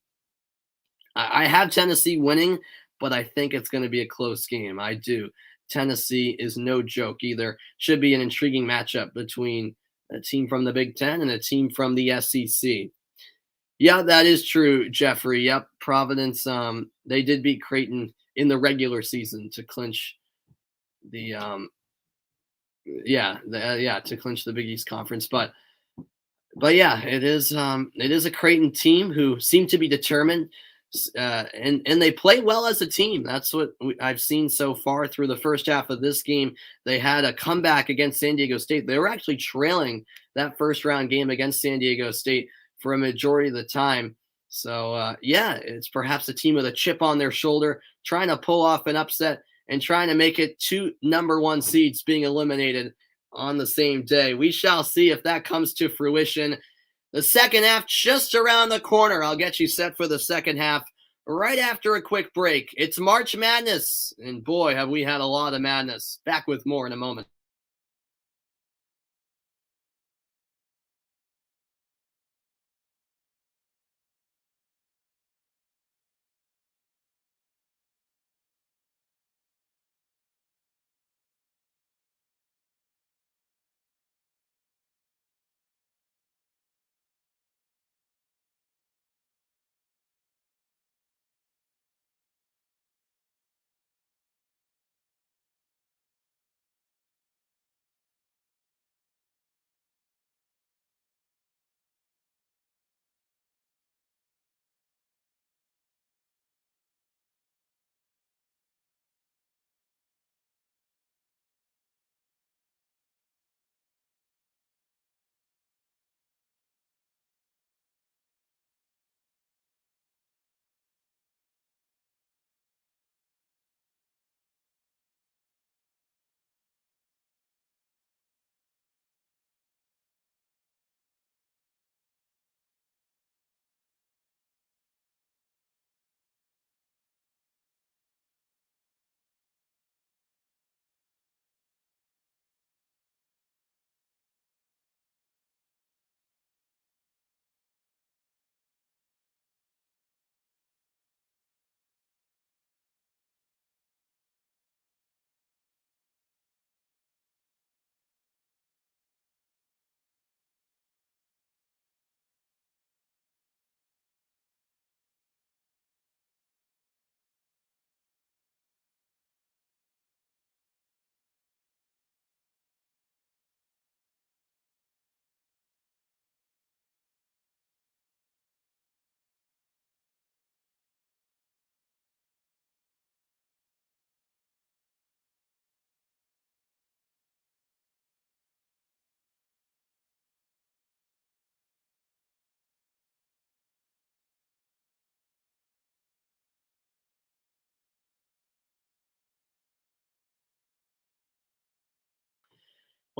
I have Tennessee winning, but I think it's going to be a close game. I do. Tennessee is no joke either. Should be an intriguing matchup between a team from the Big Ten and a team from the SEC. Yeah, that is true, Jeffrey. Yep, Providence. They did beat Creighton in the regular season to clinch the to clinch the Big East Conference. But yeah, it is a Creighton team who seem to be determined, and they play well as a team. That's what I've seen so far through the first half of this game. They had a comeback against San Diego State. They were actually trailing that first round game against San Diego State for a majority of the time. So yeah, it's perhaps a team with a chip on their shoulder, trying to pull off an upset and trying to make it 2 number 1 seeds being eliminated on the same day. We shall see if that comes to fruition. The second half just around the corner. I'll get you set for the second half right after a quick break. It's March Madness, and boy, have we had a lot of madness. Back with more in a moment.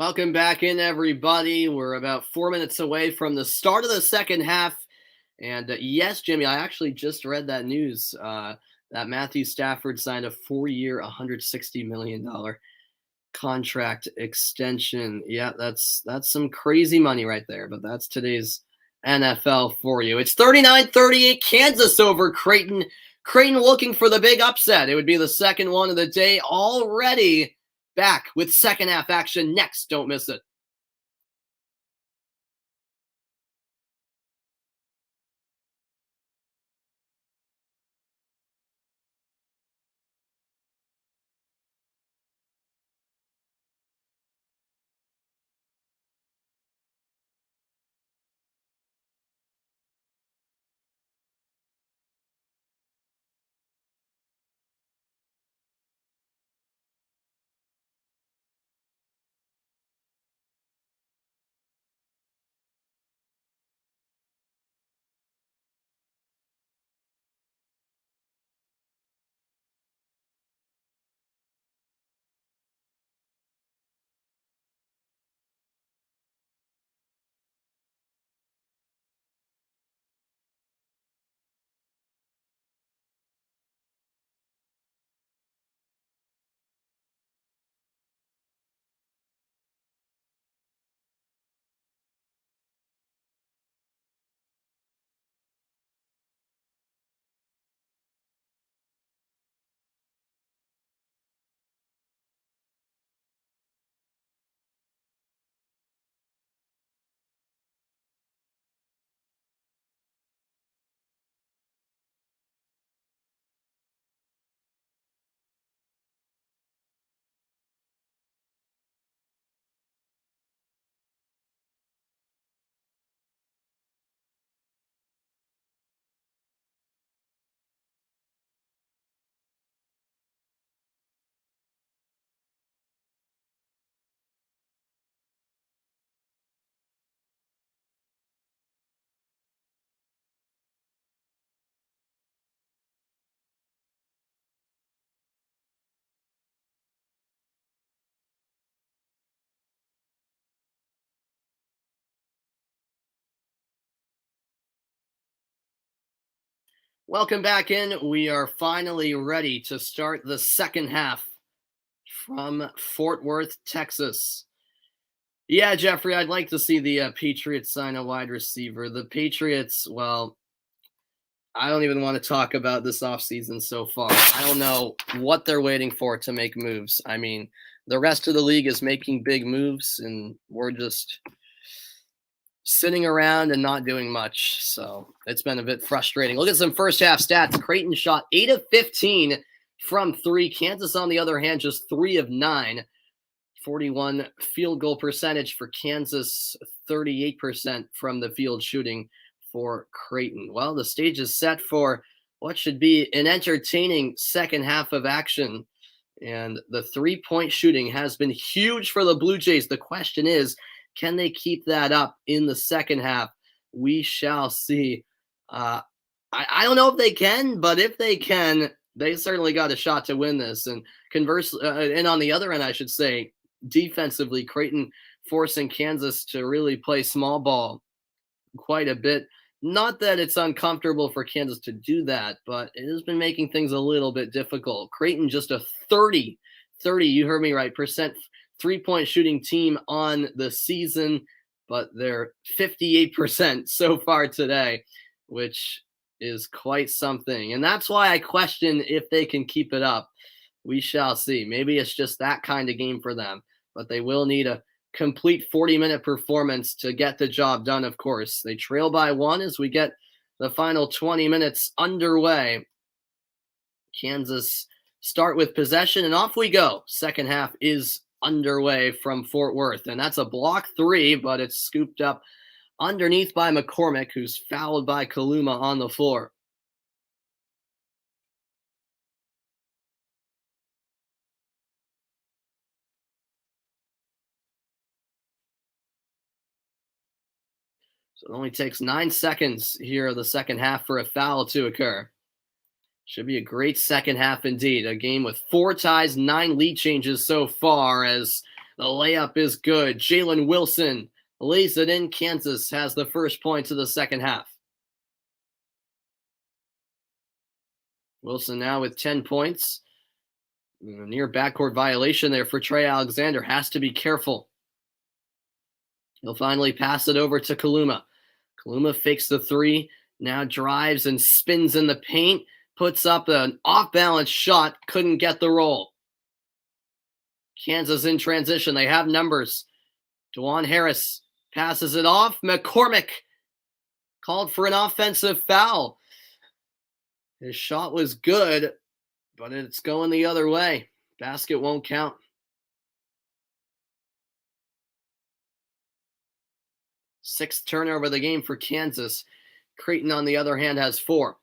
Welcome back in, everybody. We're about 4 minutes away from the start of the second half. And yes, Jimmy, I actually just read that news that Matthew Stafford signed a 4-year, $160 million contract extension. Yeah, that's some crazy money right there, but that's today's NFL for you. It's 39-38 Kansas over Creighton. Creighton looking for the big upset. It would be the second one of the day already. Back with second half action next. Don't miss it. Welcome back in. We are finally ready to start the second half from Fort Worth, Texas. Yeah, Jeffrey, I'd like to see the Patriots sign a wide receiver. The Patriots, well, I don't even want to talk about this offseason so far. I don't know what they're waiting for to make moves. I mean, the rest of the league is making big moves, and we're just sitting around and not doing much. So it's been a bit frustrating. Look at some first half stats. Creighton shot 8 of 15 from 3. Kansas, on the other hand, just 3 of 9. 41 field goal percentage for Kansas, 38% from the field shooting for Creighton. Well, the stage is set for what should be an entertaining second half of action. And the 3-point shooting has been huge for the Blue Jays. The question is, can they keep that up in the second half? We shall see. I don't know if they can, but if they can, they certainly got a shot to win this. And and on the other end, I should say, defensively, Creighton forcing Kansas to really play small ball quite a bit. Not that it's uncomfortable for Kansas to do that, but it has been making things a little bit difficult. Creighton just a 30, you heard me right, percent 3-point shooting team on the season, but they're 58% so far today, which is quite something. And that's why I question if they can keep it up. We shall see. Maybe it's just that kind of game for them, but they will need a complete 40-minute performance to get the job done, of course. They trail by 1 as we get the final 20 minutes underway. Kansas start with possession, and off we go. Second half is underway from Fort Worth, and that's a block 3, but it's scooped up underneath by McCormick, who's fouled by Kaluma on the floor. So it only takes 9 seconds here of the second half for a foul to occur. Should be a great second half indeed. A game with 4 ties, 9 lead changes so far as The layup is good. Jalen Wilson lays it in. Kansas has the first points of the second half. Wilson now with 10 points. Near backcourt violation there for Trey Alexander. Has to be careful. He'll finally pass it over to Kaluma. Kaluma fakes the three, now drives and spins in the paint, puts up an off-balance shot, couldn't get the roll. Kansas in transition. They have numbers. DeJuan Harris passes it off. McCormick called for an offensive foul. His shot was good, but it's going the other way. Basket won't count. Sixth turnover of the game for Kansas. Creighton, on the other hand, has 4.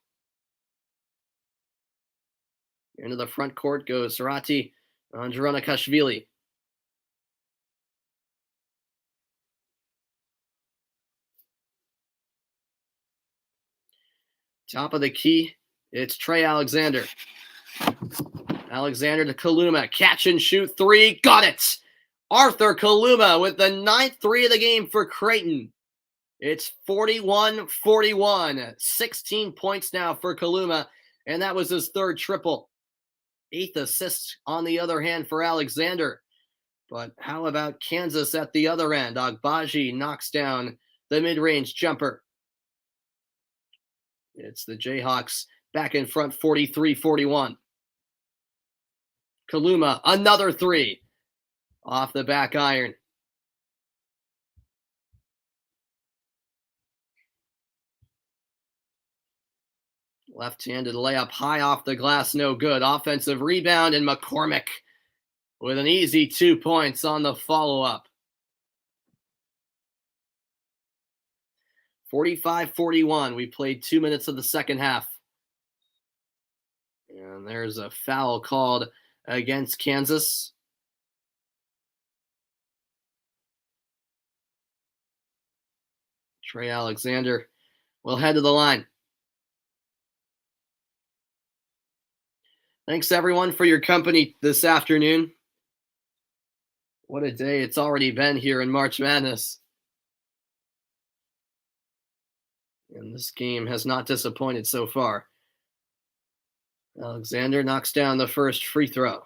Into the front court goes Sarati Andronikashvili. Top of the key, it's Trey Alexander. Alexander to Kaluma. Catch and shoot 3. Got it! Arthur Kaluma with the 9th 3 of the game for Creighton. It's 41-41. 16 points now for Kaluma, and that was his 3rd triple. 8th assist on the other hand for Alexander. But how about Kansas at the other end? Agbaji knocks down the mid-range jumper. It's the Jayhawks back in front, 43-41. Kaluma, another 3. Off the back iron. Left-handed layup high off the glass, no good. Offensive rebound, and McCormick with an easy 2 points on the follow-up. 45-41. We played 2 minutes of the second half. And there's a foul called against Kansas. Trey Alexander will head to the line. Thanks, everyone, for your company this afternoon. What a day it's already been here in March Madness. And this game has not disappointed so far. Alexander knocks down the first free throw.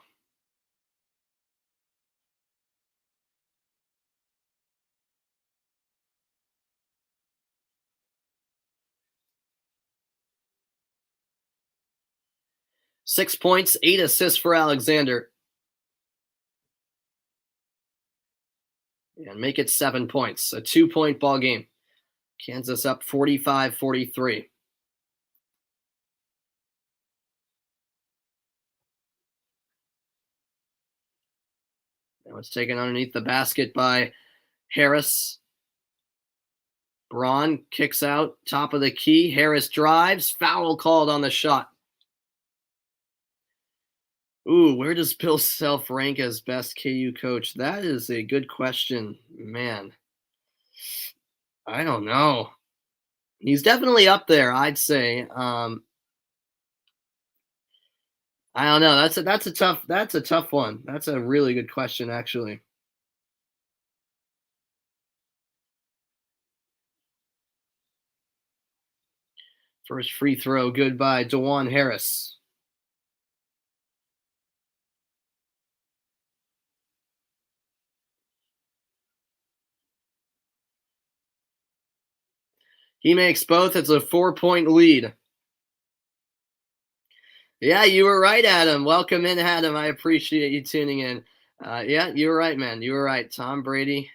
Six points, 8 assists for Alexander. And make it 7 points. A 2-point ball game. Kansas up 45-43. Now it's taken underneath the basket by Harris. Braun kicks out, top of the key. Harris drives. Foul called on the shot. Ooh, where does Bill Self rank as best KU coach? That is a good question, man. I don't know. He's definitely up there, I'd say. I don't know. That's a tough one. That's a really good question, actually. First free throw, good by DeJuan Harris. He makes both. It's a 4-point lead. Yeah, you were right, Adam. Welcome in, Adam. I appreciate you tuning in. Yeah, you were right, man. You were right. Tom Brady,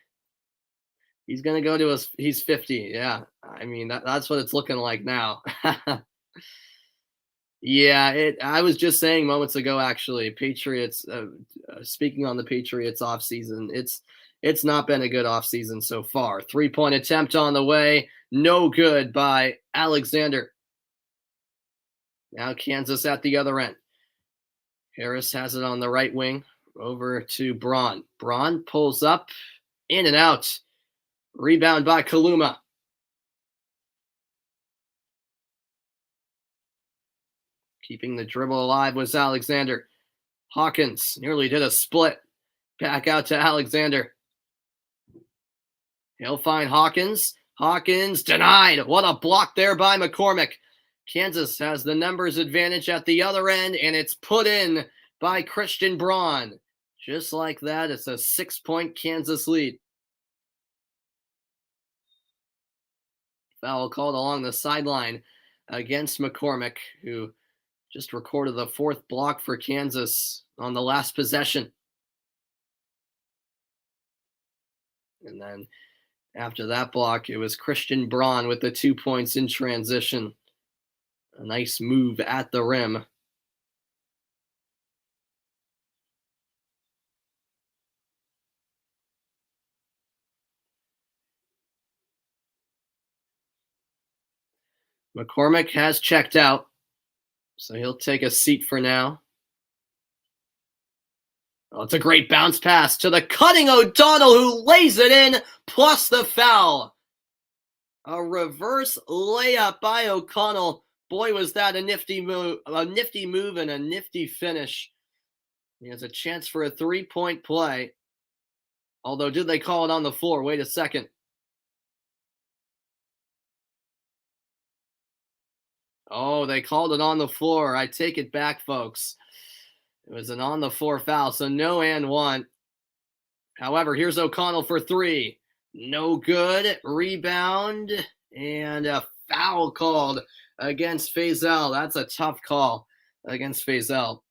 he's going to go to he's 50. Yeah, I mean, that's what it's looking like now. Yeah, I was just saying moments ago, actually, Patriots, speaking on the Patriots offseason, it's not been a good offseason so far. 3-point attempt on the way. No good by Alexander. Now Kansas at the other end. Harris has it on the right wing. Over to Braun. Braun pulls up, in and out. Rebound by Kaluma. Keeping the dribble alive was Alexander. Hawkins nearly did a split. Back out to Alexander. He'll find Hawkins. Hawkins denied. What a block there by McCormick. Kansas has the numbers advantage at the other end, and it's put in by Christian Braun. Just like that, it's a 6-point Kansas lead. Foul called along the sideline against McCormick, who just recorded the 4th block for Kansas on the last possession. And then after that block, it was Christian Braun with the 2 points in transition. A nice move at the rim. McCormick has checked out, so he'll take a seat for now. Oh, it's a great bounce pass to the cutting O'Donnell, who lays it in, plus the foul. A reverse layup by O'Connell. Boy, was that a nifty move and a nifty finish. He has a chance for a 3-point play. Although, did they call it on the floor? Wait a second. Oh, they called it on the floor. I take it back, folks. It was an on the floor foul, so no and one. However, here's O'Connell for 3. No good. Rebound and a foul called against Faisal. That's a tough call against Faisal.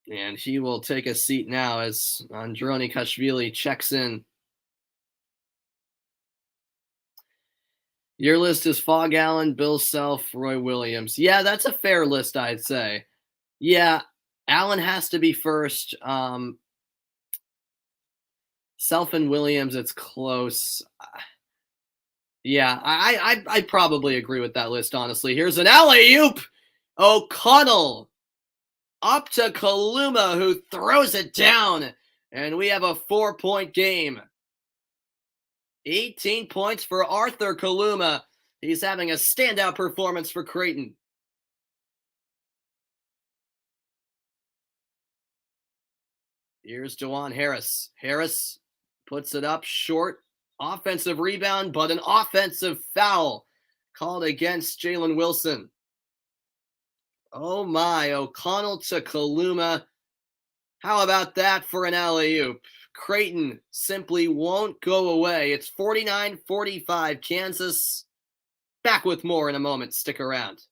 And he will take a seat now as Androni Kashvili checks in. Your list is Fog Allen, Bill Self, Roy Williams. Yeah, that's a fair list, I'd say. Yeah, Allen has to be first. Self and Williams, it's close. Yeah, I probably agree with that list, honestly. Here's an alley-oop. O'Connell up to Kaluma, who throws it down. And we have a 4-point game. 18 points for Arthur Kaluma. He's having a standout performance for Creighton. Here's DeJuan Harris. Harris puts it up short. Offensive rebound, but an offensive foul called against Jalen Wilson. Oh my, O'Connell to Kaluma. How about that for an alley-oop? Creighton simply won't go away. It's 49-45 Kansas. Back with more in a moment. Stick around.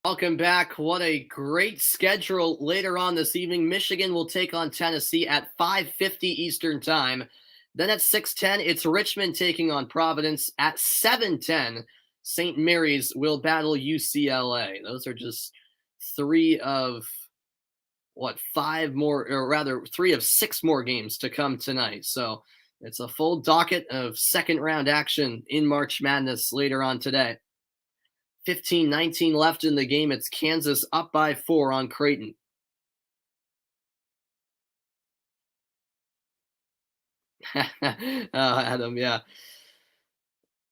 Welcome back. What a great schedule later on this evening. Michigan will take on Tennessee at 5:50 Eastern Time. Then at 6:10, it's Richmond taking on Providence. At 7:10, St. Mary's will battle UCLA. Those are just three of five more, or rather, three of six more games to come tonight. So it's a full docket of second round action in March Madness later on today. 15-19 left in the game. It's Kansas up by 4 on Creighton. Adam, yeah.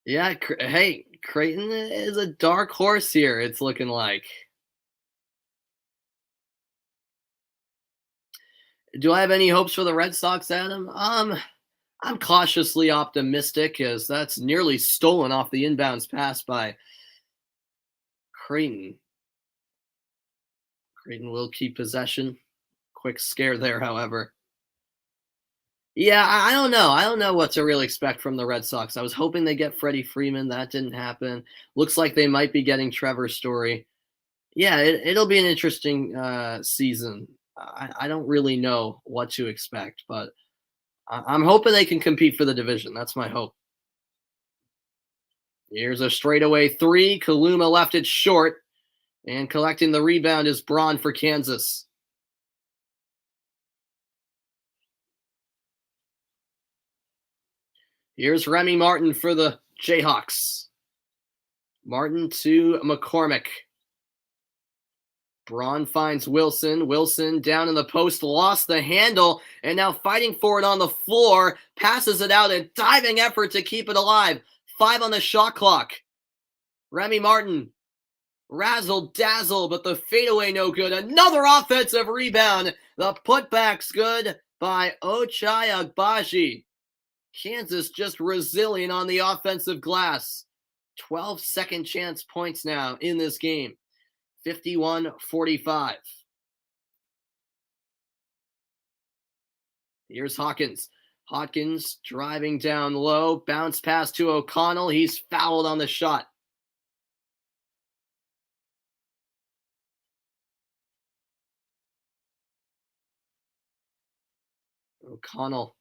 Yeah, hey, Creighton is a dark horse here, it's looking like. Do I have any hopes for the Red Sox, Adam? I'm cautiously optimistic as that's nearly stolen off the inbounds pass by Creighton. Creighton will keep possession. Quick scare there, however. Yeah, I don't know. I don't know what to really expect from the Red Sox. I was hoping they get Freddie Freeman. That didn't happen. Looks like they might be getting Trevor Story. Yeah, it'll be an interesting season. I don't really know what to expect, but I'm hoping they can compete for the division. That's my hope. Here's a straightaway three. Kaluma left it short, and collecting the rebound is Braun for Kansas. Here's Remy Martin for the Jayhawks. Martin to McCormick. Braun finds Wilson. Wilson down in the post, lost the handle, and now fighting for it on the floor. Passes it out, a diving effort to keep it alive. 5 on the shot clock. Remy Martin, razzle dazzle, but the fadeaway no good. Another offensive rebound. The putback's good by Ochai Agbaji. Kansas just resilient on the offensive glass. 12 second chance points now in this game. 51-45. Here's Hawkins. Hawkins driving down low. Bounce pass to O'Connell. He's fouled on the shot. O'Connell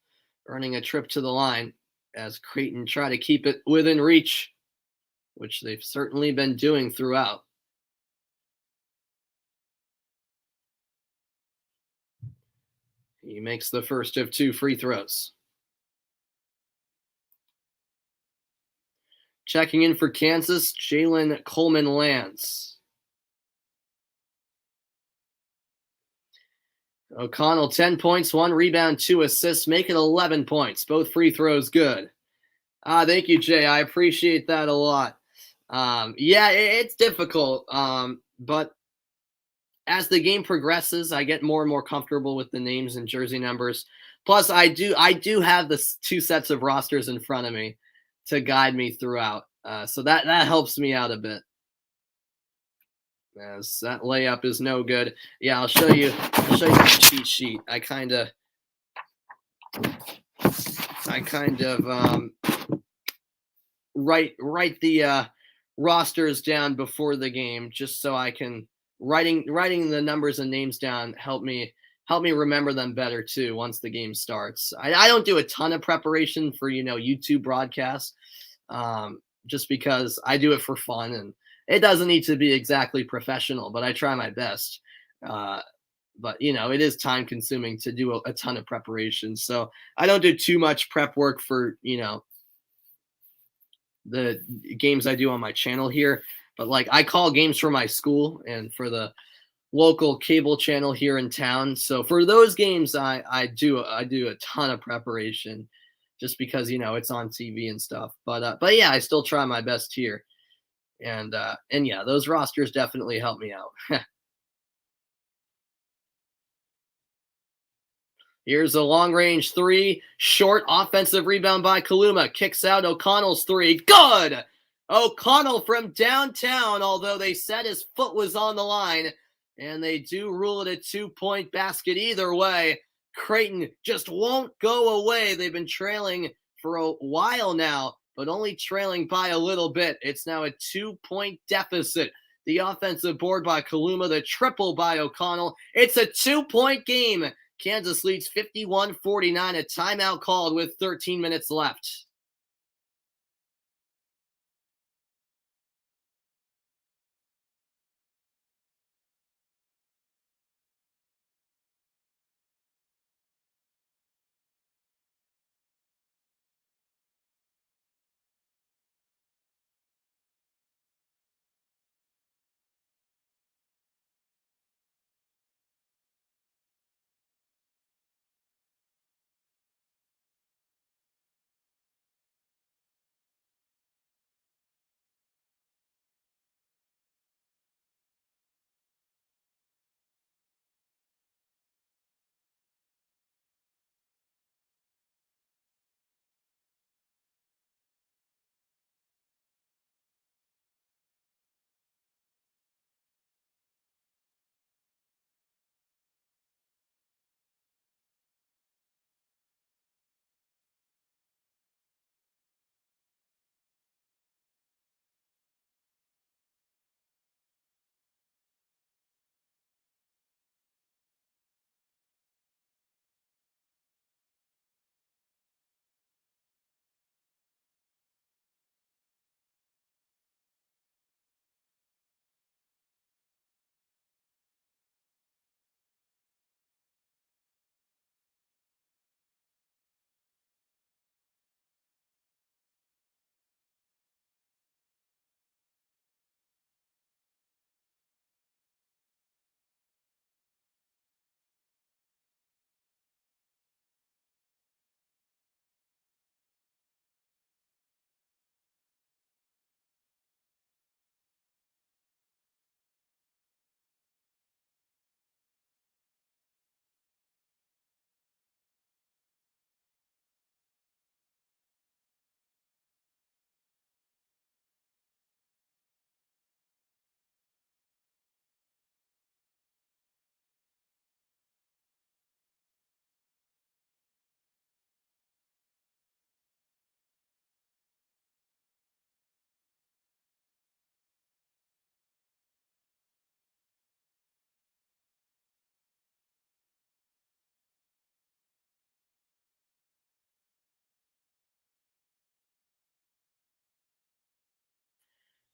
earning a trip to the line as Creighton try to keep it within reach, which they've certainly been doing throughout. He makes the first of 2 free throws. Checking in for Kansas, Jalen Coleman lands. O'Connell, 10 points, 1 rebound, 2 assists, make it 11 points. Both free throws good. Thank you, Jay. I appreciate that a lot. Yeah, it's difficult, but as the game progresses, I get more and more comfortable with the names and jersey numbers. Plus, I do have the 2 sets of rosters in front of me to guide me throughout, so that helps me out a bit. As that layup is no good. Yeah, I'll show you my cheat sheet. I kind of write the rosters down before the game just so I can writing the numbers and names down help me remember them better too once the game starts. I don't do a ton of preparation for YouTube broadcasts, just because I do it for fun and it doesn't need to be exactly professional, but I try my best. But it is time consuming to do a ton of preparation, so I don't do too much prep work for the games I do on my channel here. But like I call games for my school and for the local cable channel here in town. So for those games, I do a ton of preparation, just because it's on TV and stuff. But yeah, I still try my best here, and yeah, those rosters definitely help me out. Here's a long range 3, short offensive rebound by Kaluma, kicks out O'Connell's 3, good. O'Connell from downtown, although they said his foot was on the line, and they do rule it a 2-point basket either way. Creighton just won't go away. They've been trailing for a while now, but only trailing by a little bit. It's now a 2-point deficit. The offensive board by Kaluma, the triple by O'Connell. It's a 2-point game. Kansas leads 51-49, a timeout called with 13 minutes left.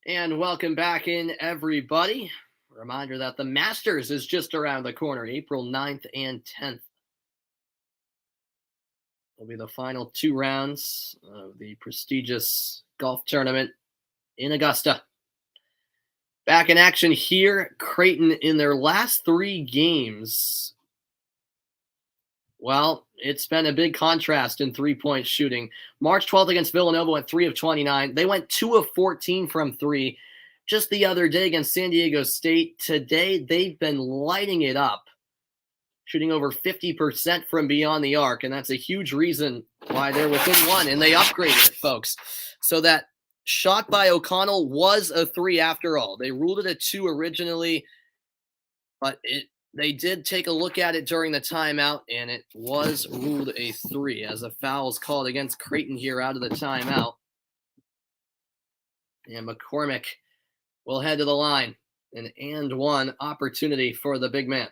And welcome back in, everybody. Reminder that the Masters is just around the corner, April 9th and 10th. Will be the final 2 rounds of the prestigious golf tournament in Augusta. Back in action here, Creighton in their last 3 games. Well, it's been a big contrast in 3-point shooting. March 12th against Villanova went 3 of 29. They went 2 of 14 from 3. Just the other day against San Diego State. Today, they've been lighting it up, shooting over 50% from beyond the arc, and that's a huge reason why they're within 1, and they upgraded it, folks. So that shot by O'Connell was a 3 after all. They ruled it a 2 originally, but they did take a look at it during the timeout, and it was ruled a 3 as a foul is called against Creighton here out of the timeout. And McCormick will head to the line. An and 1 opportunity for the big man.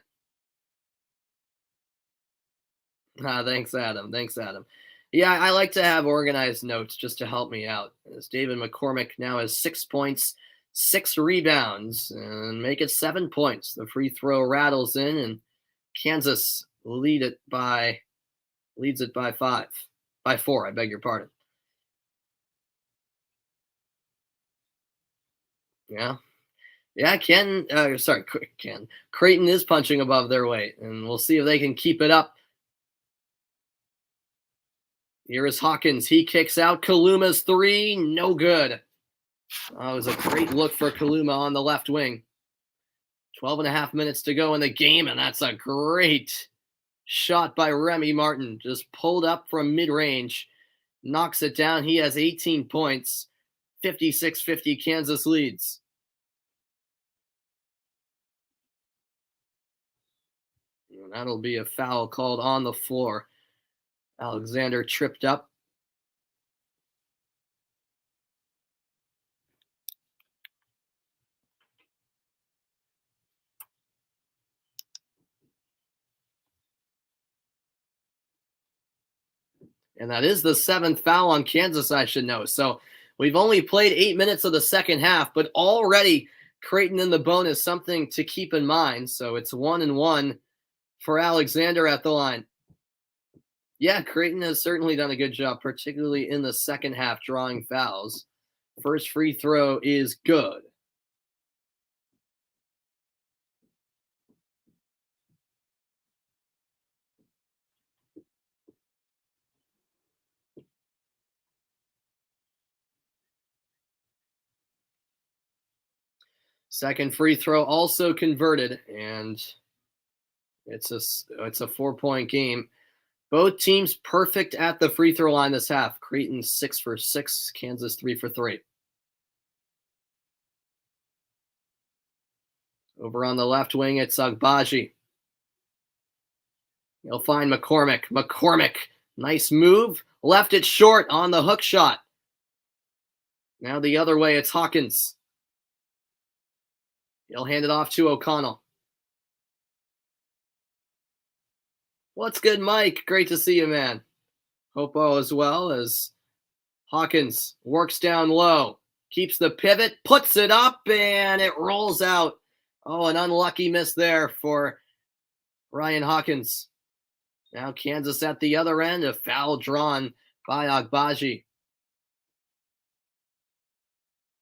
Thanks, Adam. Yeah, I like to have organized notes just to help me out. As David McCormick now has 6 points, 6 rebounds, and make it 7 points. The free throw rattles in, and Kansas leads it by 4. I beg your pardon. Yeah, Ken. Creighton is punching above their weight, and we'll see if they can keep it up. Here is Hawkins. He kicks out. Kaluma's 3, no good. It was a great look for Kaluma on the left wing. 12.5 minutes to go in the game, and that's a great shot by Remy Martin. Just pulled up from mid-range, knocks it down. He has 18 points. 56-50, Kansas leads. And that'll be a foul called on the floor. Alexander tripped up. And that is the 7th foul on Kansas, I should know. So we've only played 8 minutes of the second half, but already Creighton in the bonus, something to keep in mind. So it's 1-1 for Alexander at the line. Yeah, Creighton has certainly done a good job, particularly in the second half, drawing fouls. First free throw is good. Second free throw also converted, and it's a 4-point game. Both teams perfect at the free throw line this half. Creighton 6 for 6, Kansas 3 for 3. Over on the left wing, it's Agbaji. He'll find McCormick. McCormick, nice move. Left it short on the hook shot. Now the other way, it's Hawkins. He'll hand it off to O'Connell. What's good, Mike? Great to see you, man. Hope all is well as Hawkins works down low. Keeps the pivot, puts it up, and it rolls out. Oh, an unlucky miss there for Ryan Hawkins. Now Kansas at the other end, a foul drawn by Agbaji.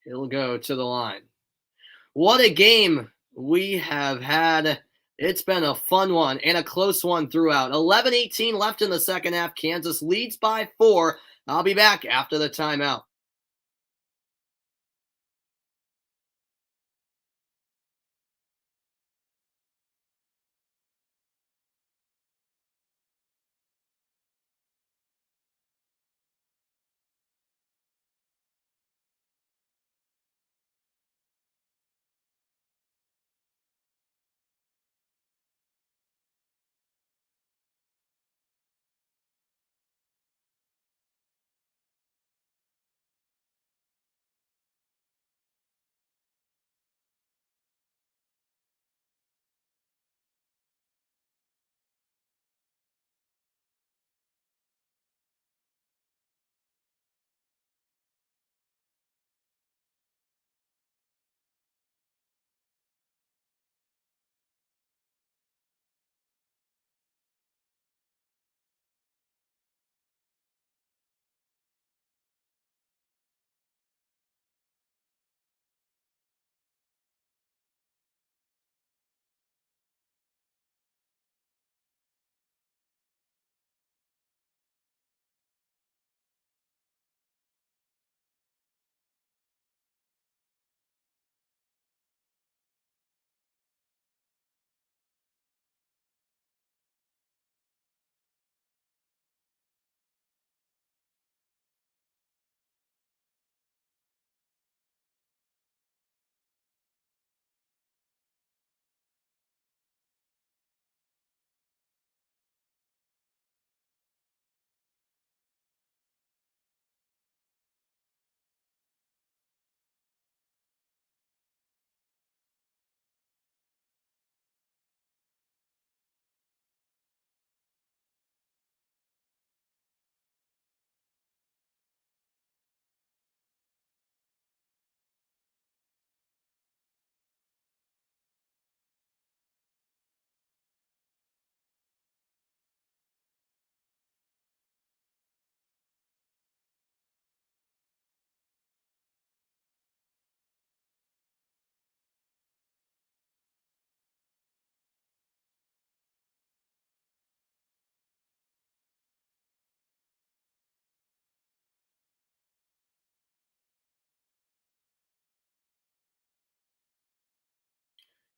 He'll go to the line. What a game we have had. It's been a fun one and a close one throughout. 11-18 left in the second half. Kansas leads by 4. I'll be back after the timeout.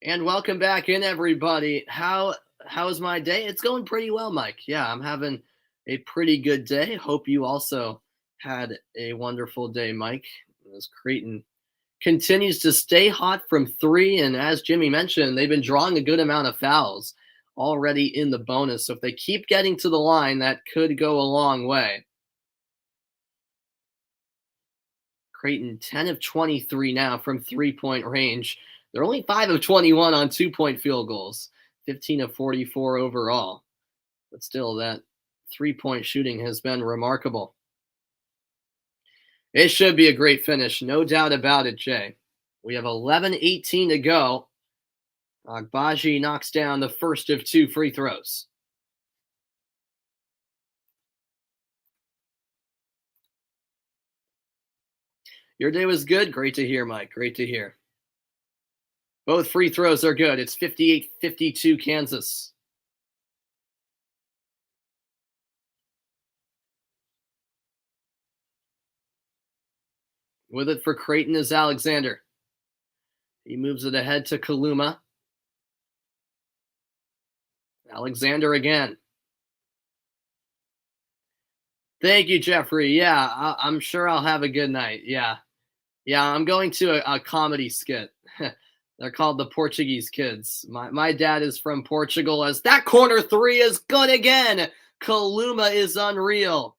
And welcome back in, everybody. How's my day? It's going pretty well, Mike. Yeah, I'm having a pretty good day. Hope you also had a wonderful day, Mike. As Creighton continues to stay hot from 3, and as Jimmy mentioned, they've been drawing a good amount of fouls already in the bonus. So if they keep getting to the line, that could go a long way. Creighton 10 of 23 now from 3-point range. They're only 5 of 21 on 2-point field goals, 15 of 44 overall. But still, that 3-point shooting has been remarkable. It should be a great finish, no doubt about it, Jay. We have 11:18 to go. Agbaji knocks down the first of 2 free throws. Your day was good? Great to hear, Mike. Great to hear. Both free throws are good. It's 58-52 Kansas. With it for Creighton is Alexander. He moves it ahead to Kaluma. Alexander again. Thank you, Jeffrey. Yeah, I'm sure I'll have a good night. Yeah, I'm going to a comedy skit. They're called the Portuguese Kids. My dad is from Portugal. As that corner 3 is good again. Kaluma is unreal.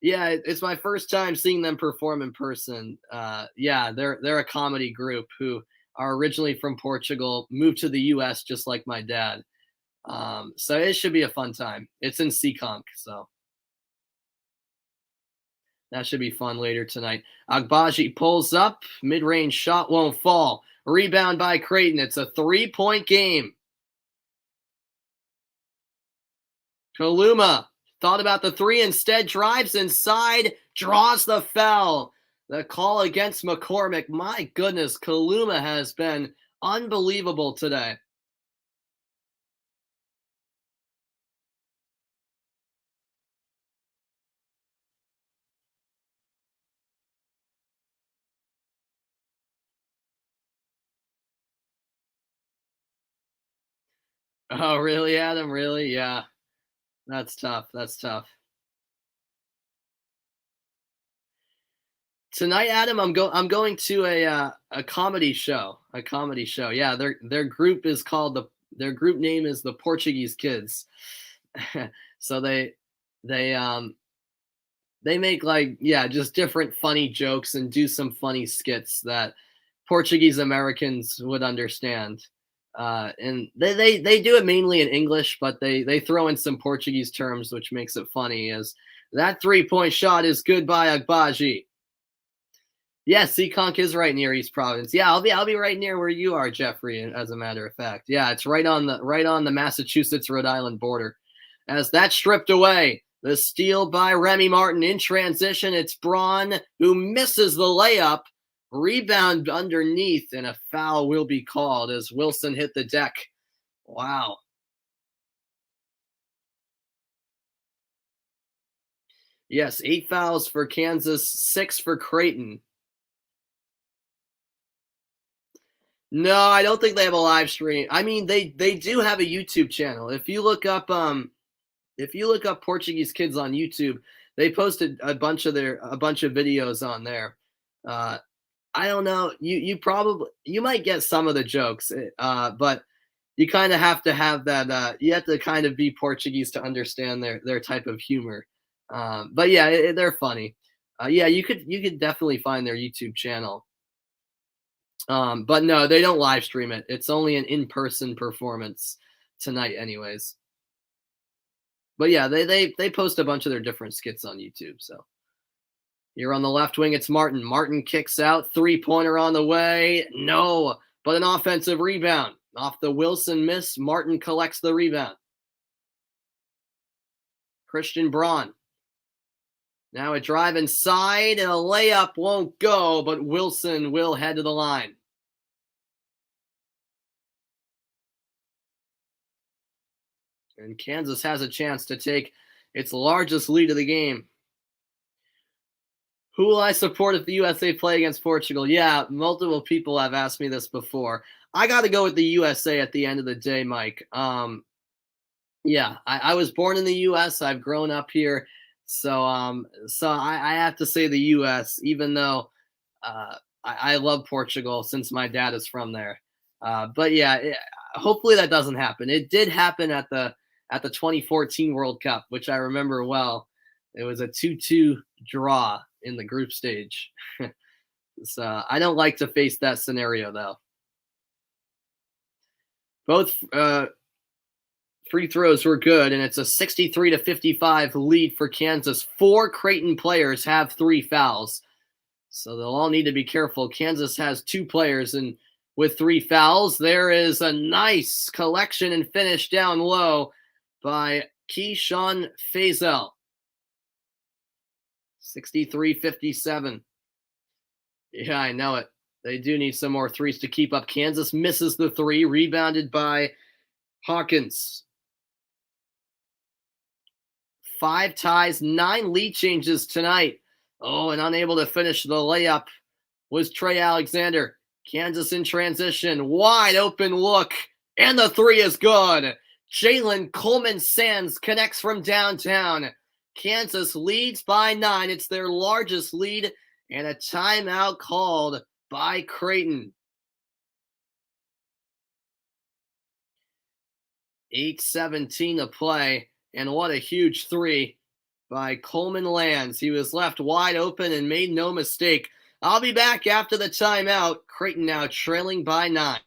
Yeah, it's my first time seeing them perform in person. Yeah, they're a comedy group who are originally from Portugal, moved to the U.S. just like my dad. So it should be a fun time. It's in Seekonk, so that should be fun later tonight. Agbaji pulls up, mid-range shot won't fall. Rebound by Creighton. It's a 3-point game. Kaluma thought about the 3, instead drives inside, draws the foul. The call against McCormick. My goodness, Kaluma has been unbelievable today. Oh, really, Adam? Really? Yeah. That's tough. That's tough. Tonight, Adam, I'm going to a comedy show. A comedy show. Yeah, their group is called their group name is the Portuguese Kids. So they they make like, yeah, just different funny jokes and do some funny skits that Portuguese Americans would understand. And they do it mainly in English, but they throw in some Portuguese terms, which makes it funny. As that 3-point shot is good by Agbaji. Yeah, Seekonk is right near East Providence. Yeah, I'll be right near where you are, Jeffrey. As a matter of fact, yeah, it's right on the Massachusetts Rhode Island border. As that's stripped away, the steal by Remy Martin in transition. It's Braun who misses the layup. Rebound underneath, and a foul will be called as Wilson hit the deck. Wow. Yes, 8 fouls for Kansas, 6 for Creighton. No, I don't think they have a live stream. I mean, they do have a YouTube channel. If you look up Portuguese Kids on YouTube, they posted a bunch of videos on there. I don't know. You might get some of the jokes, but you kind of have to have that. You have to kind of be Portuguese to understand their type of humor. But yeah, they're funny. Yeah, you could definitely find their YouTube channel. But no, they don't live stream it. It's only an in-person performance tonight, anyways. But yeah, they post a bunch of their different skits on YouTube. So here on the left wing, it's Martin. Martin kicks out, 3-pointer on the way. No, but an offensive rebound off the Wilson miss. Martin collects the rebound. Christian Braun. Now a drive inside, and a layup won't go, but Wilson will head to the line. And Kansas has a chance to take its largest lead of the game. Who will I support if the USA play against Portugal? Yeah, multiple people have asked me this before. I got to go with the USA at the end of the day, Mike. Yeah, I was born in the U.S. I've grown up here, so I have to say the U.S. Even though I love Portugal since my dad is from there. But yeah, hopefully that doesn't happen. It did happen at the 2014 World Cup, which I remember well. It was a 2-2 draw in the group stage. So I don't like to face that scenario, though. Both Free throws were good, and it's a 63-55 lead for Kansas. 4 Creighton players have 3 fouls, so they'll all need to be careful. Kansas has 2 players, and with 3 fouls, there is a nice collection and finish down low by Keyshawn Faisal. 63-57. Yeah, I know it. They do need some more threes to keep up. Kansas misses the 3, rebounded by Hawkins. 5 ties, 9 lead changes tonight. Oh, and unable to finish the layup was Trey Alexander. Kansas in transition. Wide open look. And the 3 is good. Jalen Coleman-Sands connects from downtown. Kansas leads by 9. It's their largest lead. And a timeout called by Creighton. 8:17 to play. And what a huge 3 by Coleman Lands. He was left wide open and made no mistake. I'll be back after the timeout. Creighton now trailing by 9.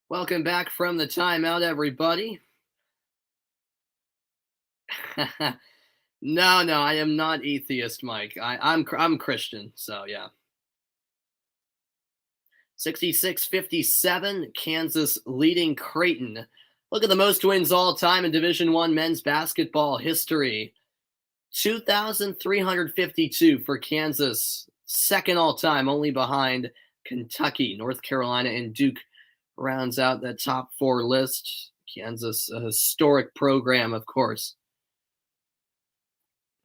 Welcome back from the timeout, everybody. No, I am not atheist, Mike. I'm Christian, so yeah. 66-57, Kansas leading Creighton. Look at the most wins all time in Division I men's basketball history. 2,352 for Kansas, second all time, only behind Kentucky. North Carolina and Duke rounds out that top 4 list. Kansas, a historic program, of course.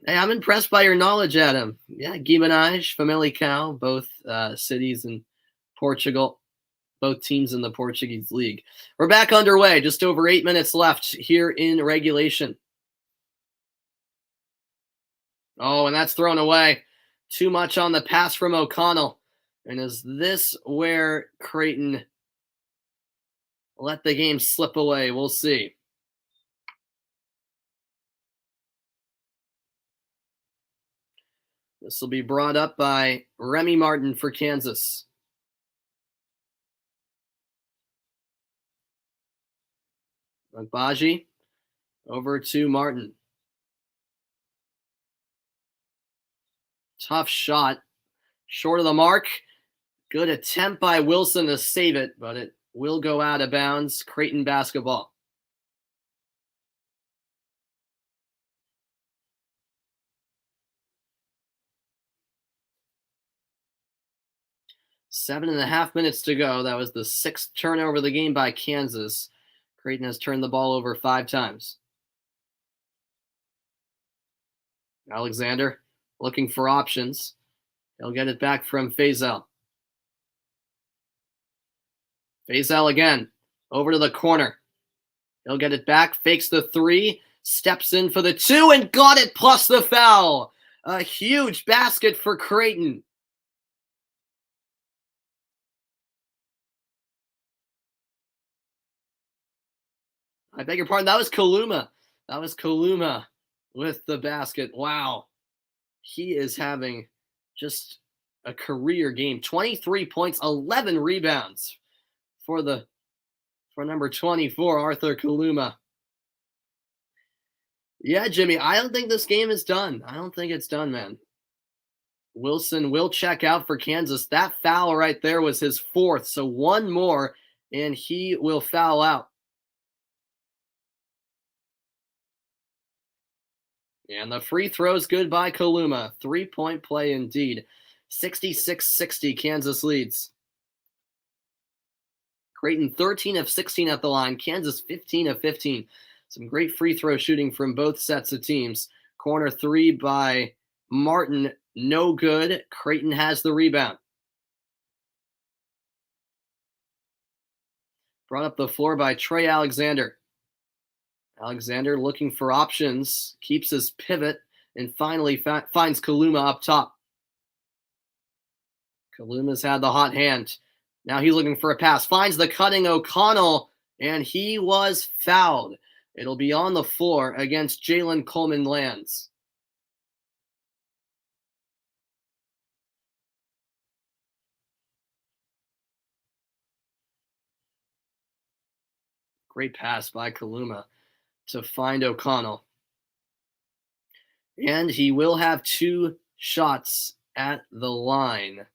Hey, I'm impressed by your knowledge, Adam. Yeah, Guimarães, Famalicão, both cities in Portugal, both teams in the Portuguese league. We're back underway, just over 8 minutes left here in regulation. Oh, and that's thrown away. Too much on the pass from O'Connell. And is this where Creighton let the game slip away? We'll see. This will be brought up by Remy Martin for Kansas. Agbaji over to Martin. Tough shot. Short of the mark. Good attempt by Wilson to save it, but it will go out of bounds. Creighton basketball. Seven and a half minutes to go. That was the 6th turnover of the game by Kansas. Creighton has turned the ball over 5 times. Alexander looking for options. He'll get it back from Faisal. Faisal again. Over to the corner. He'll get it back. Fakes the 3. Steps in for the 2 and got it plus the foul. A huge basket for Creighton. I beg your pardon. That was Kaluma. That was Kaluma with the basket. Wow. He is having just a career game. 23 points, 11 rebounds for number 24, Arthur Kaluma. Yeah, Jimmy, I don't think this game is done. I don't think it's done, man. Wilson will check out for Kansas. That foul right there was his 4th, so one more, and he will foul out. And the free throw's good by Kaluma. 3-point play indeed. 66-60, Kansas leads. Creighton 13 of 16 at the line. Kansas 15 of 15. Some great free throw shooting from both sets of teams. Corner 3 by Martin. No good. Creighton has the rebound. Brought up the floor by Trey Alexander. Alexander looking for options. Keeps his pivot and finally finds Kaluma up top. Kaluma's had the hot hand. Now he's looking for a pass. Finds the cutting O'Connell, and he was fouled. It'll be on the floor against Jalen Coleman-Lands. Great pass by Kaluma to find O'Connell. And he will have 2 shots at the line.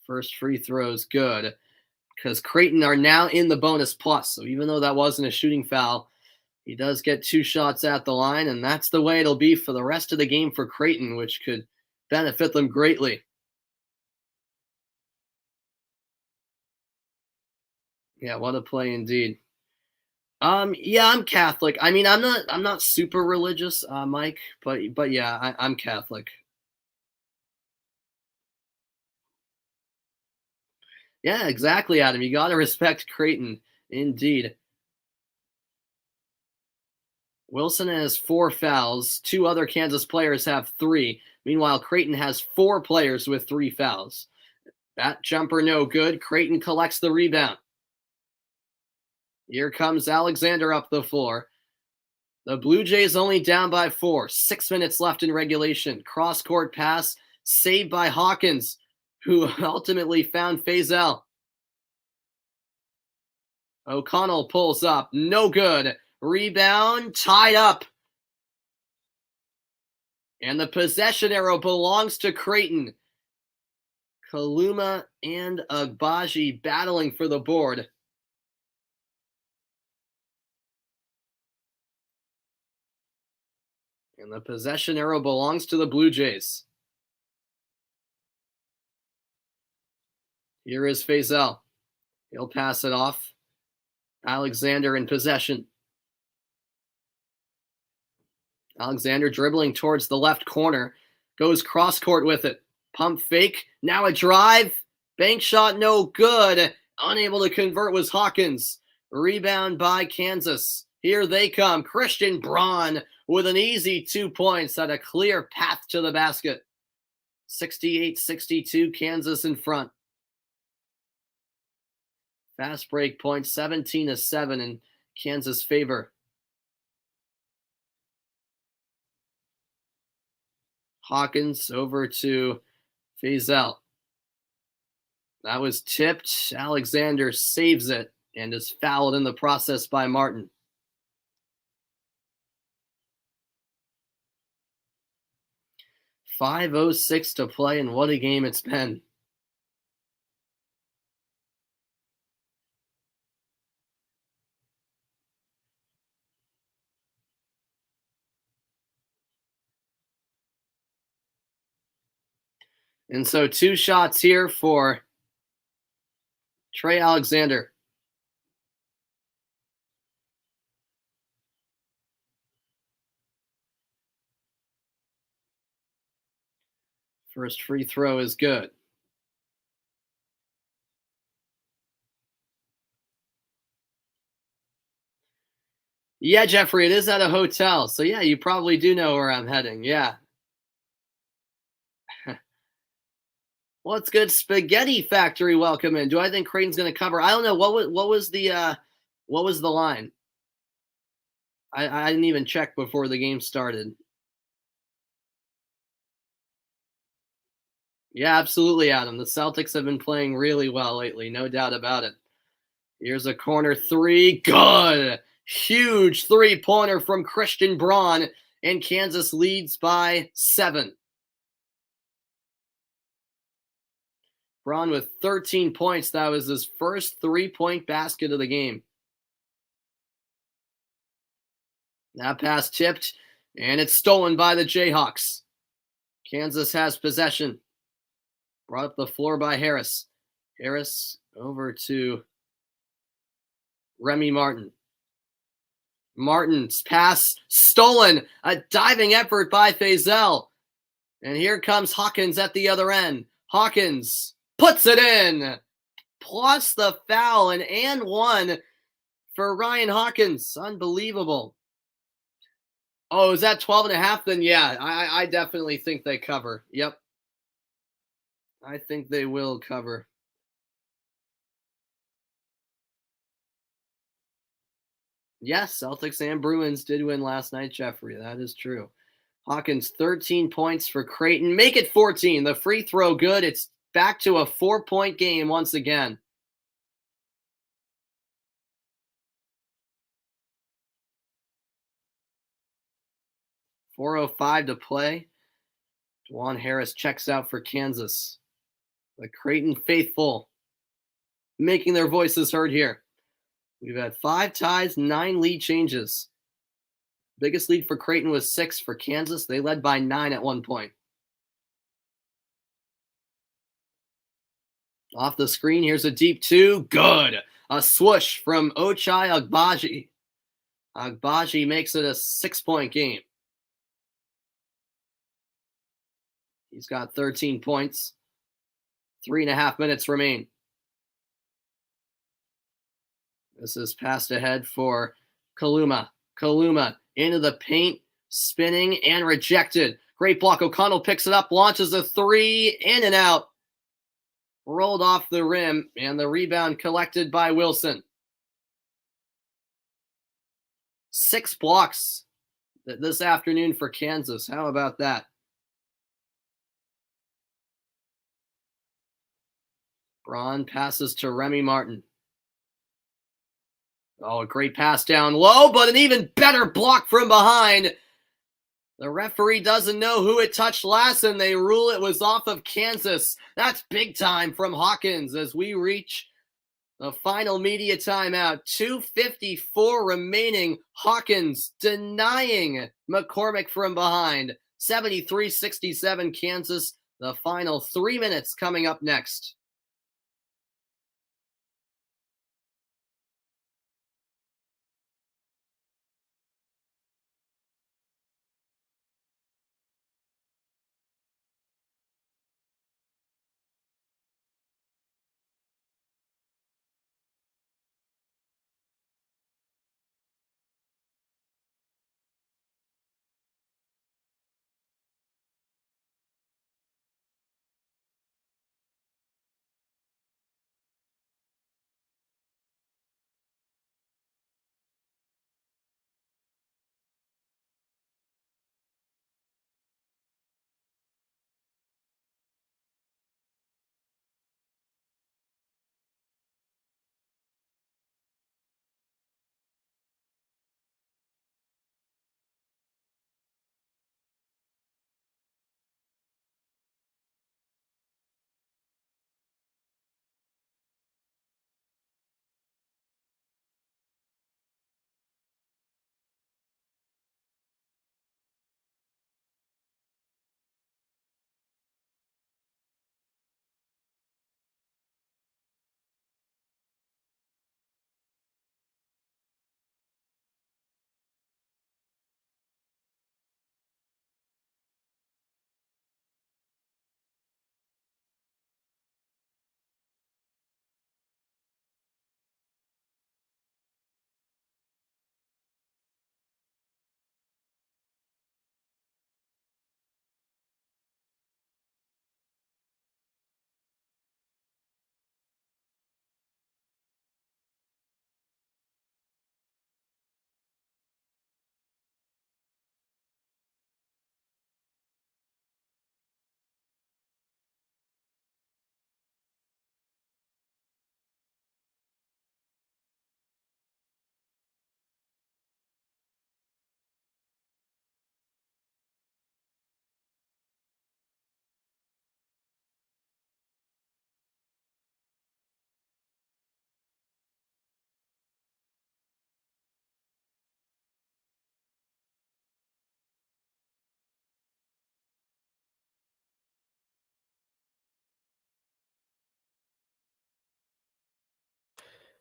First free throw is good because Creighton are now in the bonus plus. So even though that wasn't a shooting foul, he does get 2 shots at the line, and that's the way it'll be for the rest of the game for Creighton, which could benefit them greatly. Yeah, what a play indeed. Yeah, I'm Catholic. I mean, I'm not super religious, Mike, but yeah, I'm Catholic. Yeah, exactly, Adam. You got to respect Creighton, indeed. Wilson has 4 fouls. 2 other Kansas players have 3. Meanwhile, Creighton has 4 players with 3 fouls. That jumper no good. Creighton collects the rebound. Here comes Alexander up the floor. The Blue Jays only down by 4. 6 minutes left in regulation. Cross-court pass saved by Hawkins, who ultimately found Faisal. O'Connell pulls up. No good. Rebound tied up. And the possession arrow belongs to Creighton. Kaluma and Agbaji battling for the board. And the possession arrow belongs to the Blue Jays. Here is Faisal. He'll pass it off. Alexander in possession. Alexander dribbling towards the left corner. Goes cross-court with it. Pump fake. Now a drive. Bank shot no good. Unable to convert was Hawkins. Rebound by Kansas. Here they come. Christian Braun with an easy 2 points at a clear path to the basket. 68-62, Kansas in front. Fast break point, 17-7 in Kansas' favor. Hawkins over to Faisal. That was tipped. Alexander saves it and is fouled in the process by Martin. 5:06 to play, and what a game it's been. And so 2 shots here for Trey Alexander. First free throw is good. Yeah, Jeffrey, it is at a hotel. So, yeah, you probably do know where I'm heading. Yeah. What's good? Spaghetti Factory, welcome in. Do I think Creighton's going to cover? I don't know. What was the line? I didn't even check before the game started. Yeah, absolutely, Adam. The Celtics have been playing really well lately, no doubt about it. Here's a corner three. Good. Huge three-pointer from Christian Braun, and Kansas leads by 7. Braun with 13 points. That was his first 3-point basket of the game. That pass tipped, and it's stolen by the Jayhawks. Kansas has possession. Brought up the floor by Harris. Harris over to Remy Martin. Martin's pass stolen. A diving effort by Faisal. And here comes Hawkins at the other end. Hawkins puts it in. Plus the foul, and 1 for Ryan Hawkins. Unbelievable. Oh, is that 12.5? Then yeah, I definitely think they cover. Yep. I think they will cover. Yes, Celtics and Bruins did win last night, Jeffrey. That is true. Hawkins, 13 points for Creighton. Make it 14. The free throw good. It's back to a 4-point game once again. .405 to play. Juwan Harris checks out for Kansas. The Creighton faithful making their voices heard here. We've had 5 ties, 9 lead changes. Biggest lead for Creighton was 6 for Kansas. They led by 9 at one point. Off the screen, here's a deep 2. Good. A swoosh from Ochai Agbaji. Agbaji makes it a 6-point game. He's got 13 points. 3.5 minutes remain. This is passed ahead for Kaluma. Kaluma into the paint, spinning and rejected. Great block. O'Connell picks it up, launches a 3, in and out. Rolled off the rim, and the rebound collected by Wilson. 6 blocks this afternoon for Kansas. How about that? Braun passes to Remy Martin. Oh, a great pass down low, but an even better block from behind. The referee doesn't know who it touched last, and they rule it was off of Kansas. That's big time from Hawkins as we reach the final media timeout. 2:54 remaining. Hawkins denying McCormick from behind. 73-67 Kansas. The final 3 minutes coming up next.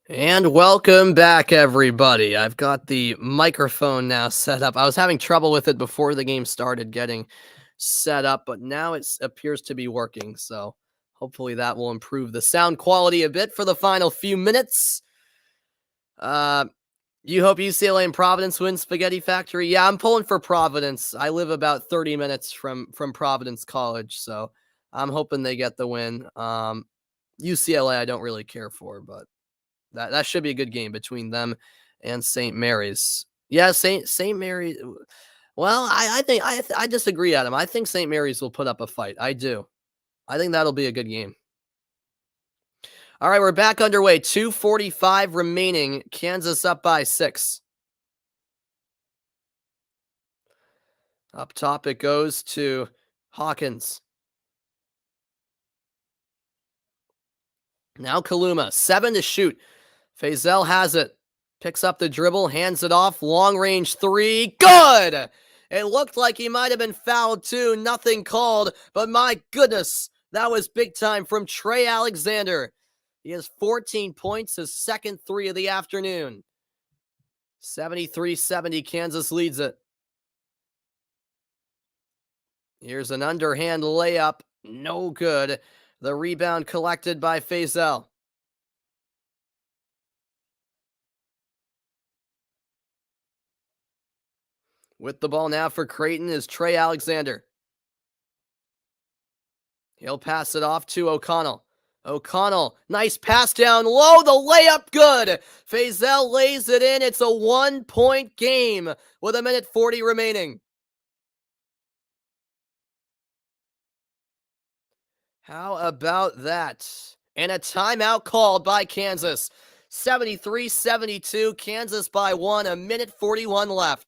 And welcome back, everybody. I've got the microphone now set up. I was having trouble with it before the game started getting set up, but now it appears to be working. So hopefully that will improve the sound quality a bit for the final few minutes. Uh, you hope UCLA and Providence win Spaghetti Factory? Yeah, I'm pulling for Providence. I live about 30 minutes from Providence College, so I'm hoping they get the win. UCLA I don't really care for, but that should be a good game between them and St. Mary's. Yeah, St. Mary's. Well, I think I disagree, Adam. I think St. Mary's will put up a fight. I do. I think that'll be a good game. All right, we're back underway. 2:45 remaining. Kansas up by 6. Up top it goes to Hawkins. Now Kaluma, 7 to shoot. Faisal has it. Picks up the dribble, hands it off. Long range 3. Good! It looked like he might have been fouled too. Nothing called, but my goodness, that was big time from Trey Alexander. He has 14 points, his second 3 of the afternoon. 73-70, Kansas leads it. Here's an underhand layup. No good. The rebound collected by Faisal. With the ball now for Creighton is Trey Alexander. He'll pass it off to O'Connell. O'Connell, nice pass down low. The layup good. Faisal lays it in. It's a 1-point game with 1:40 remaining. How about that? And a timeout called by Kansas. 73-72, Kansas by 1, 1:41 left.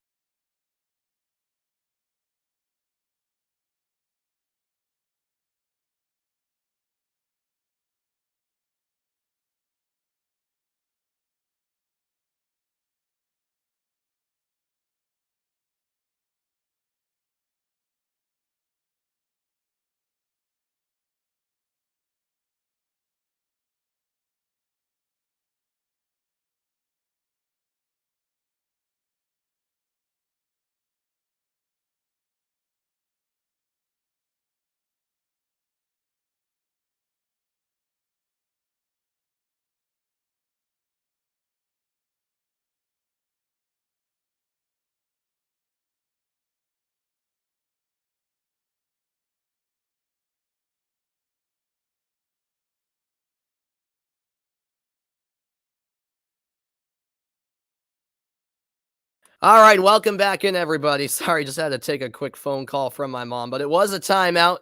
All right, welcome back in, everybody. Sorry, just had to take a quick phone call from my mom, but it was a timeout.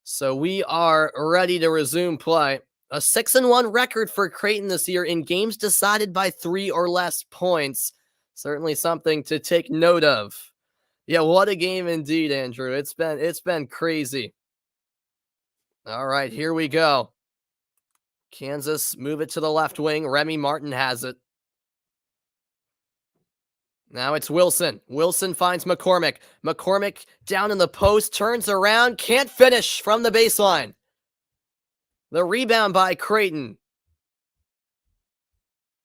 So we are ready to resume play. A 6-1 record for Creighton this year in games decided by 3 or less points. Certainly something to take note of. Yeah, what a game indeed, Andrew. It's been crazy. All right, here we go. Kansas move it to the left wing. Remy Martin has it. Now it's Wilson. Wilson finds McCormick. McCormick down in the post, turns around, can't finish from the baseline. The rebound by Creighton.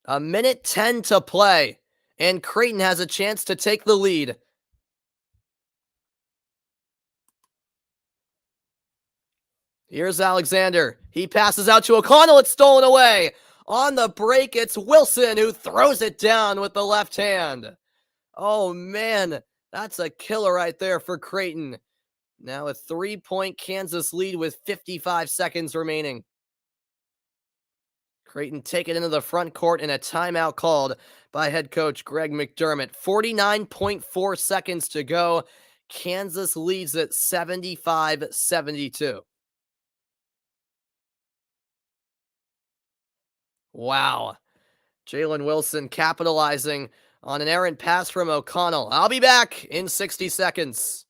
1:10 to play, and Creighton has a chance to take the lead. Here's Alexander. He passes out to O'Connell. It's stolen away. On the break, it's Wilson who throws it down with the left hand. Oh, man, that's a killer right there for Creighton. Now a 3-point Kansas lead with 55 seconds remaining. Creighton take it into the front court and a timeout called by head coach Greg McDermott. 49.4 seconds to go. Kansas leads at 75-72. Wow. Jalen Wilson capitalizing on an errant pass from O'Connell. I'll be back in 60 seconds.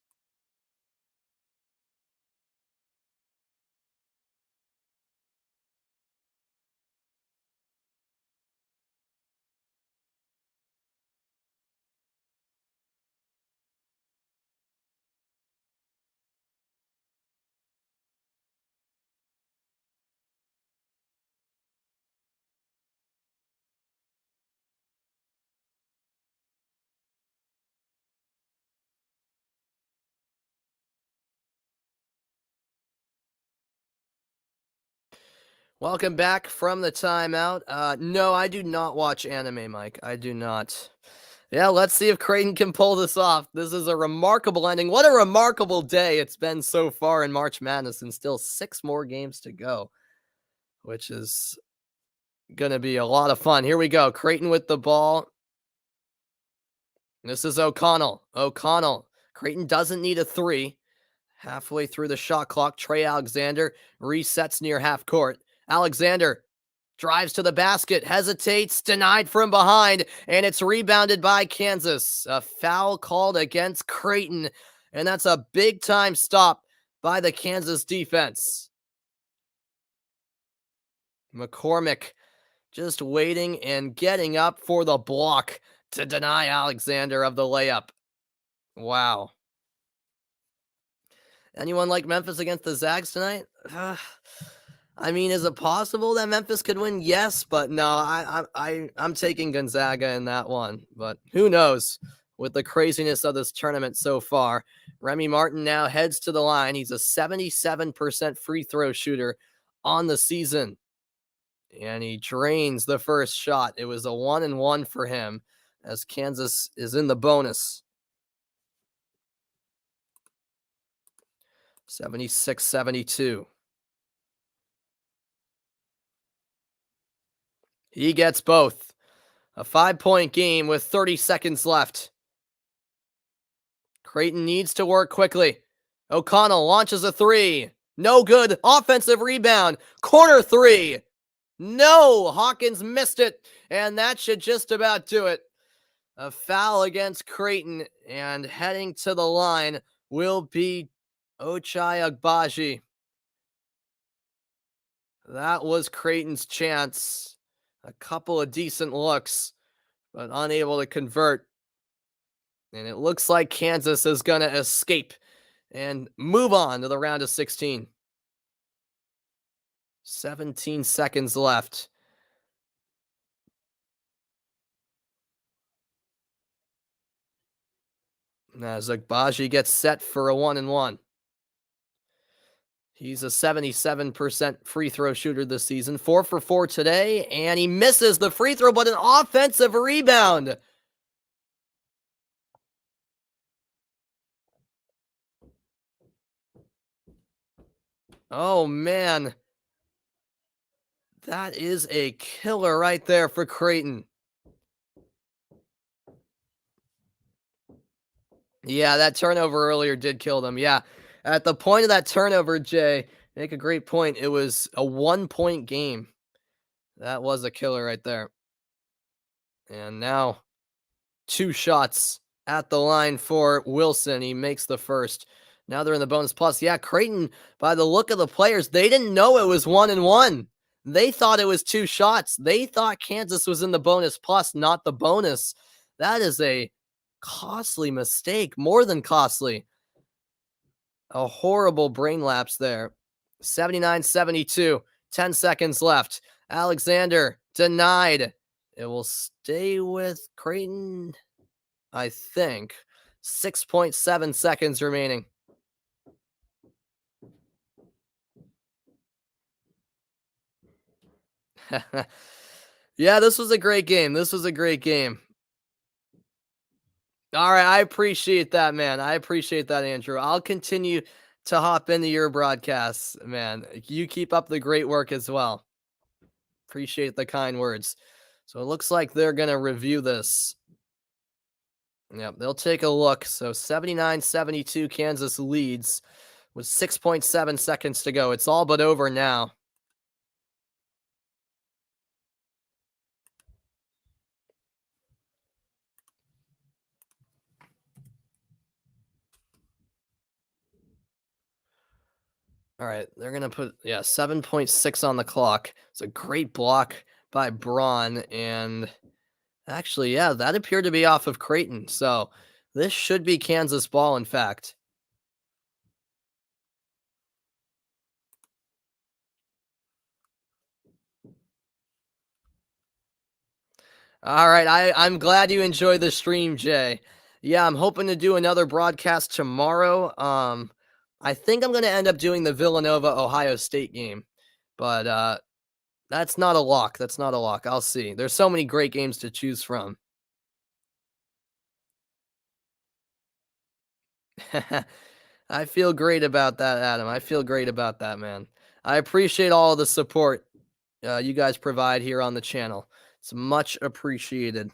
Welcome back from the timeout. No, I do not watch anime, Mike. I do not. Yeah, let's see if Creighton can pull this off. This is a remarkable ending. What a remarkable day it's been so far in March Madness, and still 6 more games to go, which is going to be a lot of fun. Here we go. Creighton with the ball. This is O'Connell. Creighton doesn't need a 3. Halfway through the shot clock, Trey Alexander resets near half court. Alexander drives to the basket, hesitates, denied from behind, and it's rebounded by Kansas. A foul called against Creighton, and that's a big-time stop by the Kansas defense. McCormick just waiting and getting up for the block to deny Alexander of the layup. Wow. Anyone like Memphis against the Zags tonight? I mean, is it possible that Memphis could win? Yes, but no, I'm taking Gonzaga in that one. But who knows with the craziness of this tournament so far. Remy Martin now heads to the line. He's a 77% free throw shooter on the season. And he drains the first shot. It was a 1-and-1 for him as Kansas is in the bonus. 76-72. He gets both. A 5-point game with 30 seconds left. Creighton needs to work quickly. O'Connell launches a 3. No good. Offensive rebound. Corner 3. No. Hawkins missed it. And that should just about do it. A foul against Creighton. And heading to the line will be Ochai Agbaji. That was Creighton's chance. A couple of decent looks, but unable to convert. And it looks like Kansas is going to escape and move on to the round of 16. 17 seconds left. As Agbaji gets set for a 1-and-1. He's a 77% free throw shooter this season. 4 for 4 today, and he misses the free throw, but an offensive rebound. Oh, man. That is a killer right there for Creighton. Yeah, that turnover earlier did kill them. Yeah. At the point of that turnover, Jay, make a great point. It was a 1-point game. That was a killer right there. And now 2 shots at the line for Wilson. He makes the first. Now they're in the bonus plus. Yeah, Creighton, by the look of the players, they didn't know it was 1-and-1. They thought it was 2 shots. They thought Kansas was in the bonus plus, not the bonus. That is a costly mistake, more than costly. A horrible brain lapse there. 79-72, 10 seconds left. Alexander denied. It will stay with Creighton, I think. 6.7 seconds remaining. Yeah, this was a great game. All right, I appreciate that, man. I appreciate that, Andrew. I'll continue to hop into your broadcasts, man. You keep up the great work as well. Appreciate the kind words. So it looks like they're going to review this. Yep, they'll take a look. So 79-72, Kansas leads with 6.7 seconds to go. It's all but over now. All right, they're going to put, 7.6 on the clock. It's a great block by Braun. And actually, yeah, that appeared to be off of Creighton. So this should be Kansas ball, in fact. All right, I'm glad you enjoyed the stream, Jay. Yeah, I'm hoping to do another broadcast tomorrow. I think I'm going to end up doing the Villanova Ohio State game, but That's not a lock. That's not a lock. I'll see. There's so many great games to choose from. I feel great about that, Adam. I feel great about that, man. I appreciate all the support you guys provide here on the channel. It's much appreciated.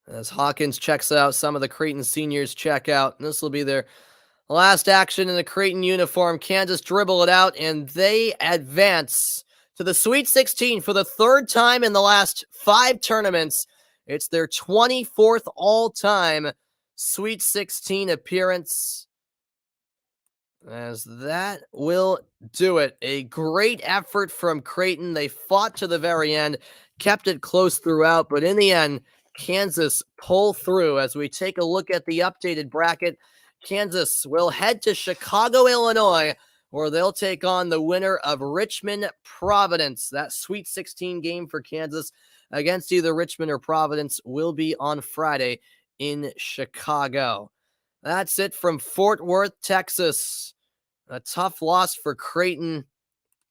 As Hawkins checks out, some of the Creighton seniors check out. This will be their last action in the Creighton uniform. Kansas dribble it out, and they advance to the Sweet 16 for the third time in the last 5 tournaments. It's their 24th all-time Sweet 16 appearance. As that will do it. A great effort from Creighton. They fought to the very end, kept it close throughout, but in the end, Kansas pull through. As we take a look at the updated bracket, Kansas will head to Chicago, Illinois, where they'll take on the winner of Richmond Providence. That Sweet 16 game for Kansas against either Richmond or Providence will be on Friday in Chicago. That's it from Fort Worth, Texas. A tough loss for Creighton.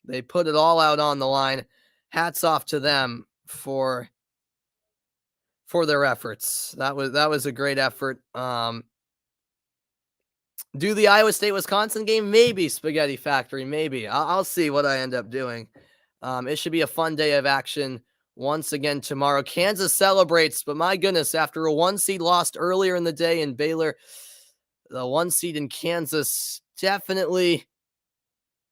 They put it all out on the line. Hats off to them for their efforts. That was a great effort. Do the Iowa State-Wisconsin game? Maybe, Spaghetti Factory, maybe. I'll see what I end up doing. It should be a fun day of action once again tomorrow. Kansas celebrates, but my goodness, after a 1 seed lost earlier in the day in Baylor, the 1 seed in Kansas definitely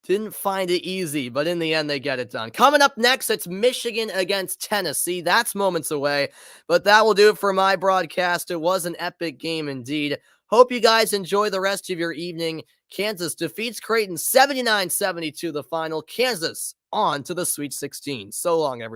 didn't find it easy, but in the end, they get it done. Coming up next, it's Michigan against Tennessee. That's moments away, but that will do it for my broadcast. It was an epic game indeed. Hope you guys enjoy the rest of your evening. Kansas defeats Creighton 79-72 the final. Kansas on to the Sweet 16. So long, everyone.